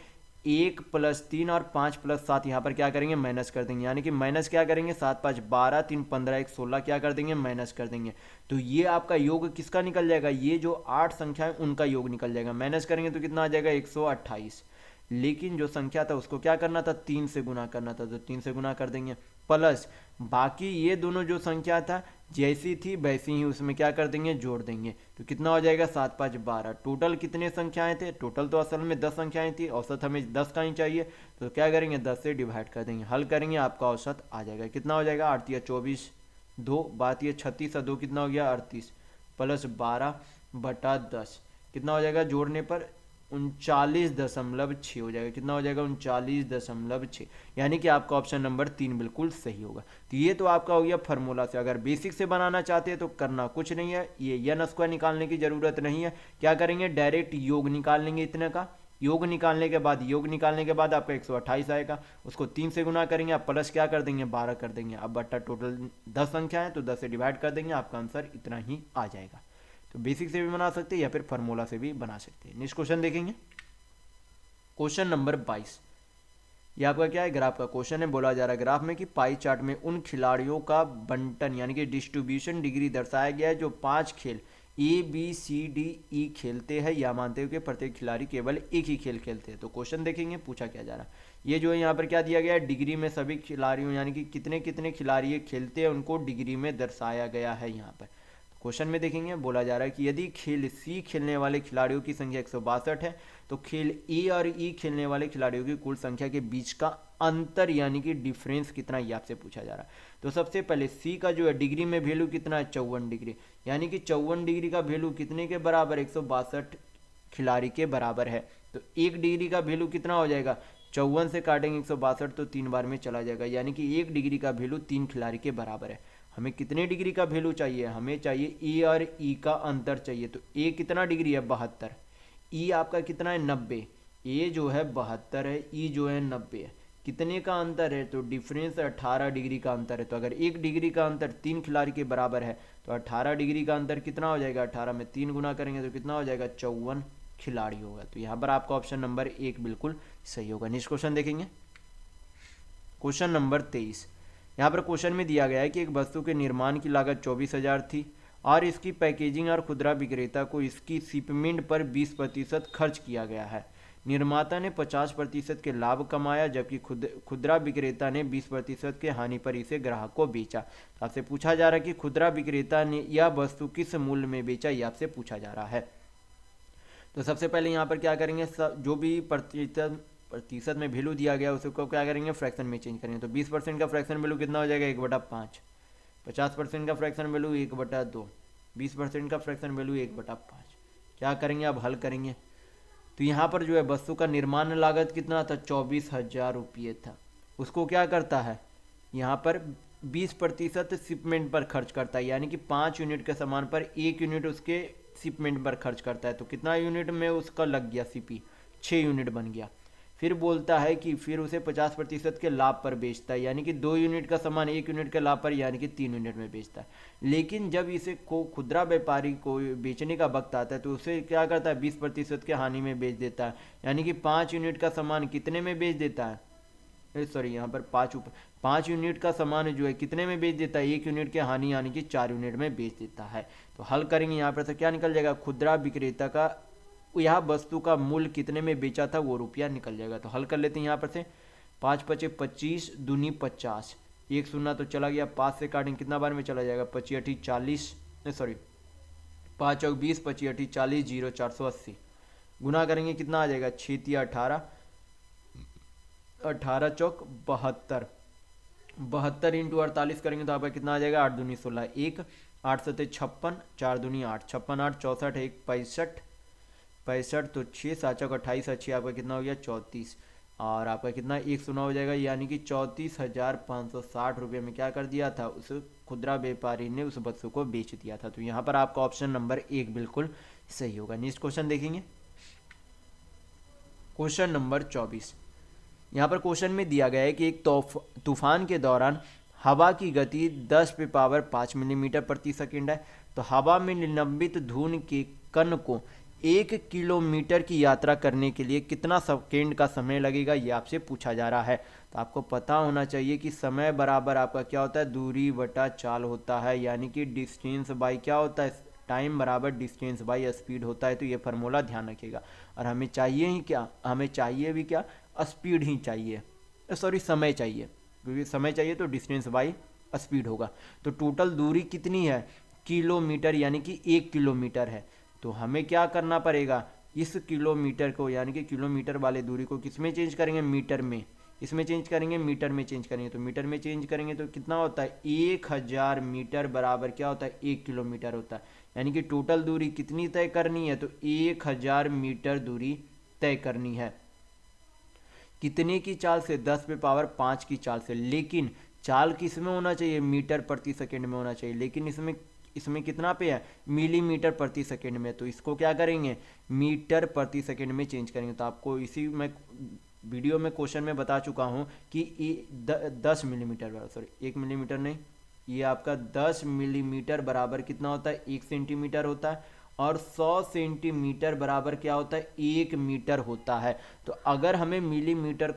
1 + 3 और 5 + 7 यहाँ पर क्या करेंगे, माइनस कर देंगे। यानी कि माइनस क्या करेंगे, 7 5 12, 3 15, 1 16 क्या कर देंगे, माइनस कर देंगे। तो ये आपका योग किसका निकल जाएगा, ये जो 8 संख्या है उनका योग निकल जाएगा। माइनस करेंगे तो कितना आ जाएगा, 128। लेकिन जो संख्या था उसको क्या करना था, 3 से गुना करना था, तो 3 से गुना कर देंगे। प्लस बाकी ये दोनों जो संख्या था जैसी थी वैसी ही उसमें क्या कर देंगे, जोड़ देंगे। तो कितना हो जाएगा, 7 5 12। टोटल कितने संख्याएं थे, टोटल तो असल में 10 संख्याएं थी, औसत हमें 10 का ही चाहिए, तो क्या करेंगे 10 से डिवाइड कर देंगे। हल करेंगे आपका औसत आ जाएगा। कितना हो जाएगा, 8 या 24, 2 बात ये 36 और 2 कितना हो गया, 38, प्लस 12/10 कितना हो जाएगा, जोड़ने पर 39.6 हो जाएगा। कितना हो जाएगा, 39.6। यानी कि आपका ऑप्शन नंबर 3 बिल्कुल सही होगा। तो ये तो आपका हो गया फार्मूला से। अगर बेसिक से बनाना चाहते हैं तो करना कुछ नहीं है, ये n स्क्वायर निकालने की जरूरत नहीं है। क्या करेंगे, डायरेक्ट योग निकाल लेंगे इतने का। योग निकालने के बाद आपका 128 आएगा, उसको 3 से गुना करेंगे, आप प्लस क्या कर देंगे, 12 कर देंगे। अब बट्टा टोटल 10 संख्या है तो 10 से डिवाइड कर देंगे, आपका आंसर इतना ही आ जाएगा। तो बेसिक से भी बना सकते हैं या फिर फार्मूला से भी बना सकते हैं। नेक्स्ट क्वेश्चन देखेंगे, क्वेश्चन नंबर 22। ये आपका क्या है, ग्राफ का क्वेश्चन है। बोला जा रहा है ग्राफ में कि पाई चार्ट में उन खिलाड़ियों का बंटन यानी कि डिस्ट्रीब्यूशन डिग्री दर्शाया गया है जो 5 खेल ABCDE खेलते हैं, या मानते हो कि प्रत्येक खिलाड़ी केवल एक ही खेल खेलते हैं। तो क्वेश्चन देखेंगे पूछा क्या जा रहा है। ये जो है यहाँ पर क्या दिया गया है, डिग्री में सभी खिलाड़ियों यानी कि कितने कितने खिलाड़ी खेलते हैं उनको डिग्री में दर्शाया गया है। यहाँ पर क्वेश्चन में देखेंगे, बोला जा रहा है कि यदि खेल सी खेलने वाले खिलाड़ियों की संख्या 162 है तो खेल ए और ई खेलने वाले खिलाड़ियों की कुल संख्या के बीच का अंतर यानी कि डिफरेंस कितना, ये आपसे पूछा जा रहा है। तो सबसे पहले सी का जो है डिग्री में वैल्यू कितना है, 54 डिग्री, यानी कि 54 डिग्री का वैल्यू कितने के बराबर, 162 खिलाड़ी के बराबर है। तो 1 डिग्री का वैल्यू कितना हो जाएगा, 54 से काटेंगे 162 तो 3 बार में चला जाएगा, यानी कि 1 डिग्री का वैल्यू 3 खिलाड़ी के बराबर है। हमें कितने डिग्री का वैल्यू चाहिए, हमें चाहिए ए और ई का अंतर चाहिए। तो ए कितना डिग्री है, 72, ई आपका कितना है, 90। ए जो है 72 है, ई जो है 90 है। कितने का अंतर है, तो डिफरेंस 18 डिग्री का अंतर है। तो अगर 1 डिग्री का अंतर 3 खिलाड़ी के बराबर है तो 18 डिग्री का अंतर कितना हो जाएगा, 18 में 3 गुना करेंगे तो कितना हो जाएगा, 54 खिलाड़ी होगा। तो यहाँ पर आपका ऑप्शन नंबर 1 बिल्कुल सही होगा। नेक्स्ट क्वेश्चन देखेंगे, क्वेश्चन नंबर 23। यहाँ पर क्वेश्चन में दिया गया है कि एक वस्तु के निर्माण की लागत 24,000 थी और इसकी पैकेजिंग और खुदरा विक्रेता को इसकी शिपमेंट पर 20% खर्च किया गया है। निर्माता ने 50% के लाभ कमाया जबकि खुदरा विक्रेता ने 20% के हानि पर इसे ग्राहक को बेचा। तो आपसे पूछा जा रहा है कि खुदरा विक्रेता ने यह वस्तु किस मूल्य में बेचा, यह आपसे पूछा जा रहा है। तो सबसे पहले यहाँ पर क्या करेंगे, जो भी प्रतिशत में वैल्यू दिया गया उसको क्या करेंगे, फ्रैक्शन में चेंज करेंगे। तो 20% का फ्रैक्शन वैल्यू कितना हो जाएगा, 1/5। 50% का फ्रैक्शन वैल्यू 1/2। 20% का फ्रैक्शन वैल्यू 1/5। क्या करेंगे, अब हल करेंगे। तो यहाँ पर जो है वस्तु का निर्माण लागत कितना था, 24,000 रुपये था। उसको क्या करता है, यहाँ पर 20% शिपमेंट पर खर्च करता है, यानी कि 5 यूनिट के सामान पर 1 यूनिट उसके शिपमेंट पर खर्च करता है। तो कितना यूनिट में उसका लग गया, सीपी 6 यूनिट बन गया। फिर बोलता है कि फिर उसे 50% के लाभ पर बेचता है, यानी कि 2 यूनिट का सामान 1 यूनिट के लाभ पर यानी कि 3 यूनिट में बेचता है। लेकिन जब इसे को खुदरा व्यापारी को बेचने का वक्त आता है तो उसे क्या करता है, 20% के हानि में बेच देता है, यानी कि 5 यूनिट का सामान कितने में बेच देता है, सॉरी यहाँ पर 5 यूनिट का सामान जो है कितने में बेच देता है, 1 यूनिट के हानि यानी कि 4 यूनिट में बेच देता है। तो हल करेंगे, यहाँ पर से क्या निकल जाएगा, खुदरा विक्रेता का यह वस्तु का मूल्य कितने में बेचा था वो रुपया निकल जाएगा। तो हल कर लेते हैं यहाँ पर से, 5 5 25 दूनी 50, 1 शून्य तो चला गया, 5 से काटेंगे कितना बार में चला जाएगा, 25 8 40, सॉरी 5 और 20, 25 8 40, 0 480 गुना करेंगे कितना आ जाएगा, 6 3 18, 18 चौक 72, 72 इंटू 48 करेंगे तो आपका कितना आ जाएगा, 8 दूनी 16, 1 8 7 56, 4 दूनी 8, 56 8 64, 1 65, तो 6 7 28 अच्छी आपका कितना हो गया, 34। और आपका कितना 100 हो जाएगा, यानी कि 34,560 रुपये में क्या कर दिया था, उस खुदरा व्यापारी ने उस वस्तु को बेच दिया था। तो यहाँ पर आपका ऑप्शन नंबर 1 बिल्कुल सही होगा। नेक्स्ट क्वेश्चन देखेंगे, क्वेश्चन नंबर 24। यहाँ पर क्वेश्चन में दिया गया है कि एक तूफान के दौरान हवा की गति 10 मिलीमीटर प्रति सेकेंड है। तो हवा में निलंबित धूल के कण को 1 किलोमीटर की यात्रा करने के लिए कितना सेकेंड का समय लगेगा, ये आपसे पूछा जा रहा है। तो आपको पता होना चाहिए कि समय बराबर आपका क्या होता है, दूरी बटा चाल होता है, यानी कि डिस्टेंस बाई क्या होता है, टाइम बराबर डिस्टेंस बाई स्पीड होता है। तो ये फार्मूला ध्यान रखिएगा। और हमें चाहिए ही क्या, हमें चाहिए भी क्या, स्पीड ही चाहिए, सॉरी समय चाहिए, क्योंकि समय चाहिए तो डिस्टेंस बाई स्पीड होगा। तो टोटल दूरी कितनी है, किलोमीटर, यानी कि 1 किलोमीटर है। तो हमें क्या करना पड़ेगा, इस किलोमीटर को यानी कि किलोमीटर वाले दूरी को किस में चेंज करेंगे, मीटर में, इसमें चेंज करेंगे, मीटर में चेंज करेंगे। तो मीटर में चेंज करेंगे तो कितना होता है, 1000 मीटर बराबर क्या होता है, 1 किलोमीटर होता है। यानी कि टोटल दूरी कितनी तय करनी है, तो 1000 मीटर दूरी तय करनी है। कितने की चाल से, 10 पे पावर 5 की चाल से। लेकिन चाल किस में होना चाहिए, मीटर प्रति सेकंड में होना चाहिए, लेकिन इसमें कितना पे है, मिलीमीटर प्रति सेकंड में। तो इसको क्या करेंगे, मीटर प्रति सेकंड में चेंज करेंगे। तो आपको इसी में वीडियो में क्वेश्चन में बता चुका हूँ कि 10 मिलीमीटर, सॉरी 1 मिलीमीटर नहीं, ये आपका 10 मिलीमीटर बराबर कितना होता है, 1 सेंटीमीटर होता है। और 100 सेंटीमीटर बराबर क्या होता है, 1 मीटर होता है। तो अगर हमें मिलीमीटर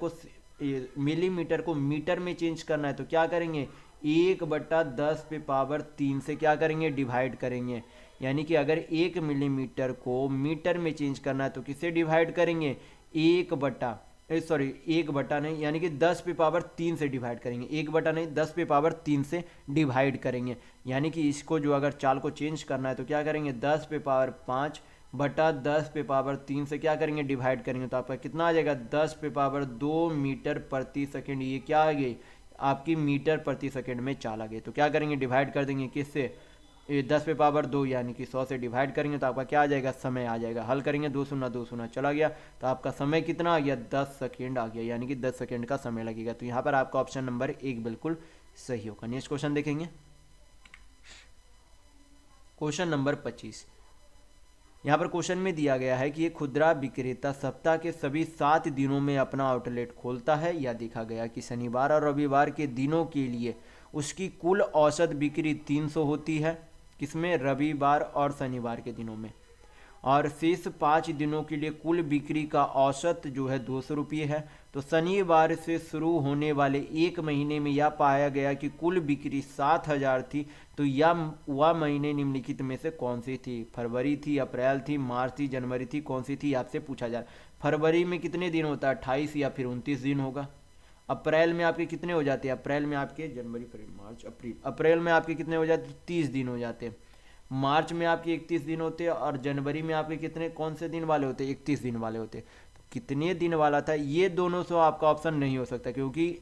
को मीटर में चेंज करना है तो क्या करेंगे, 1/10 पे पावर 3 से क्या करेंगे, डिवाइड करेंगे। यानी कि अगर 1 मिलीमीटर को मीटर में चेंज करना है तो किससे डिवाइड करेंगे, 1 बटा नहीं, यानी कि 10 पे पावर 3 से डिवाइड करेंगे, 1 बटा नहीं 10 पे पावर 3 से डिवाइड करेंगे। यानी कि इसको जो अगर चाल को चेंज करना है तो क्या करेंगे, 10 पे पावर 5 बटा 10 पे पावर 3 से क्या करेंगे, डिवाइड करेंगे। तो आपका कितना आ जाएगा, 10 पे पावर 2 मीटर प्रति सेकेंड। ये क्या आ गई, आपकी मीटर प्रति सेकेंड में चाल आ गई। तो क्या करेंगे, डिवाइड कर देंगे किससे, 10 पे पावर 2 यानी कि 100 से डिवाइड करेंगे तो आपका क्या आ जाएगा, समय आ जाएगा। हल करेंगे, 2 शून्य 2 शून्य चला गया, तो आपका समय कितना आ गया, 10 सेकेंड आ गया, यानी कि 10 सेकेंड का समय लगेगा। तो यहाँ पर आपका ऑप्शन नंबर 1 बिल्कुल सही होगा। नेक्स्ट क्वेश्चन देखेंगे, क्वेश्चन नंबर 25। यहाँ पर क्वेश्चन में दिया गया है कि एक खुदरा विक्रेता सप्ताह के सभी 7 दिनों में अपना आउटलेट खोलता है। या देखा गया कि शनिवार और रविवार के दिनों के लिए उसकी कुल औसत बिक्री 300 होती है, किसमें, रविवार और शनिवार के दिनों में। और शेष 5 दिनों के लिए कुल बिक्री का औसत जो है 200 रुपये है। तो शनिवार से शुरू होने वाले एक महीने में यह पाया गया कि कुल बिक्री 7000 थी। तो वह महीने निम्नलिखित में से कौन सी थी, फरवरी थी, अप्रैल थी, मार्च थी, जनवरी थी, कौन सी थी, आपसे पूछा जा रहा है। फरवरी में कितने दिन होता है, 28 या फिर 29 दिन होगा। अप्रैल में आपके कितने हो जाते हैं, अप्रैल में आपके जनवरी फरवरी मार्च अप्रैल, अप्रैल में आपके कितने हो जाते हैं, 30 दिन हो जाते हैं। मार्च में आपके 31 दिन होते हैं। और जनवरी में आपके कितने, कौन से दिन वाले होते हैं, 31 दिन वाले होते हैं। तो कितने दिन वाला था, ये दोनों से आपका ऑप्शन नहीं हो सकता, क्योंकि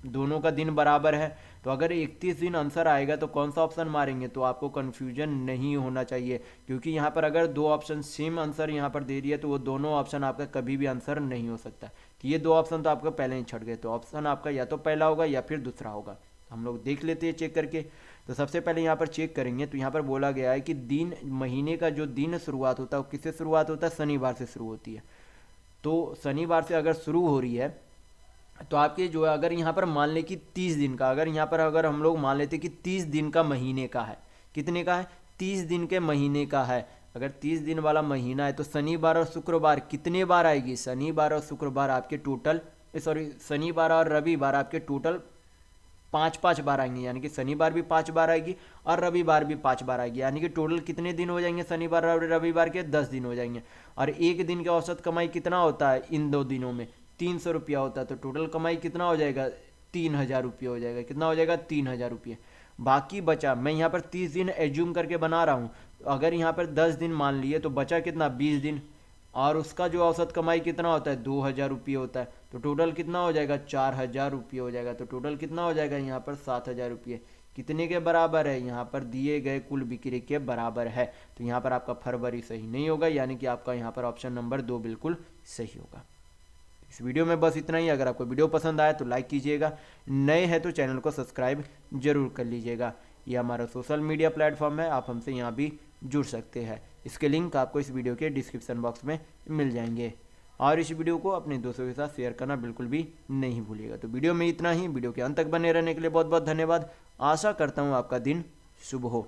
दोनों का दिन बराबर है। तो अगर 31 दिन आंसर आएगा तो कौन सा ऑप्शन मारेंगे, तो आपको कन्फ्यूजन नहीं होना चाहिए, क्योंकि यहाँ पर अगर 2 ऑप्शन सेम आंसर यहाँ पर दे रही है तो वो दोनों ऑप्शन आपका कभी भी आंसर नहीं हो सकता। तो ये 2 ऑप्शन तो आपका पहले ही छट गए। तो ऑप्शन आपका या तो पहला होगा या फिर दूसरा होगा। हम लोग देख लेते हैं चेक करके। तो सबसे पहले यहाँ पर चेक करेंगे, तो यहाँ पर बोला गया है कि दिन, महीने का जो दिन शुरुआत होता है वो किससे शुरुआत होता है, शनिवार से शुरू होती है। तो शनिवार से अगर शुरू हो रही है तो आपके जो है, अगर यहाँ पर मान ले कि 30 दिन का, अगर यहाँ पर अगर हम लोग मान लेते कि 30 दिन का महीने का है, कितने का है, 30 दिन के महीने का है। अगर 30 दिन वाला महीना है तो शनिवार और शुक्रवार कितने बार आएगी, शनिवार और शुक्रवार आपके टोटल, सॉरी शनिवार और रविवार आपके टोटल 5 बार आएंगे। यानी कि शनिवार भी 5 बार आएगी और रविवार भी 5 बार आएगी। यानी कि टोटल कितने दिन हो जाएंगे शनिवार और रविवार के, 10 दिन हो जाएंगे। और एक दिन के औसत कमाई कितना होता है इन 2 दिनों में, 300 रुपया होता है। तो टोटल कमाई कितना हो जाएगा, 3000 रुपये हो जाएगा। कितना हो जाएगा, 3000 रुपये। बाकी बचा, मैं यहाँ पर 30 दिन एज्यूम करके बना रहा हूँ। अगर यहाँ पर 10 दिन मान लिए तो बचा कितना, 20 दिन। और उसका जो औसत कमाई कितना होता है, 2000 रुपये होता है। तो टोटल कितना हो जाएगा, 4000 रुपये हो जाएगा। तो टोटल कितना हो जाएगा यहाँ पर, 7000 रुपये। कितने के बराबर है, यहाँ पर दिए गए कुल बिक्री के बराबर है। तो यहाँ पर आपका फरवरी सही नहीं होगा, यानी कि आपका यहाँ पर ऑप्शन नंबर 2 बिल्कुल सही होगा। इस वीडियो में बस इतना ही। अगर आपको वीडियो पसंद आया तो लाइक कीजिएगा, नए हैं तो चैनल को सब्सक्राइब जरूर कर लीजिएगा। ये हमारा सोशल मीडिया प्लेटफॉर्म है, आप हमसे यहाँ भी जुड़ सकते हैं। इसके लिंक आपको इस वीडियो के डिस्क्रिप्शन बॉक्स में मिल जाएंगे। और इस वीडियो को अपने दोस्तों के साथ शेयर करना बिल्कुल भी नहीं भूलिएगा। तो वीडियो में इतना ही। वीडियो के अंत तक बने रहने के लिए बहुत बहुत धन्यवाद। आशा करता हूँ आपका दिन शुभ हो।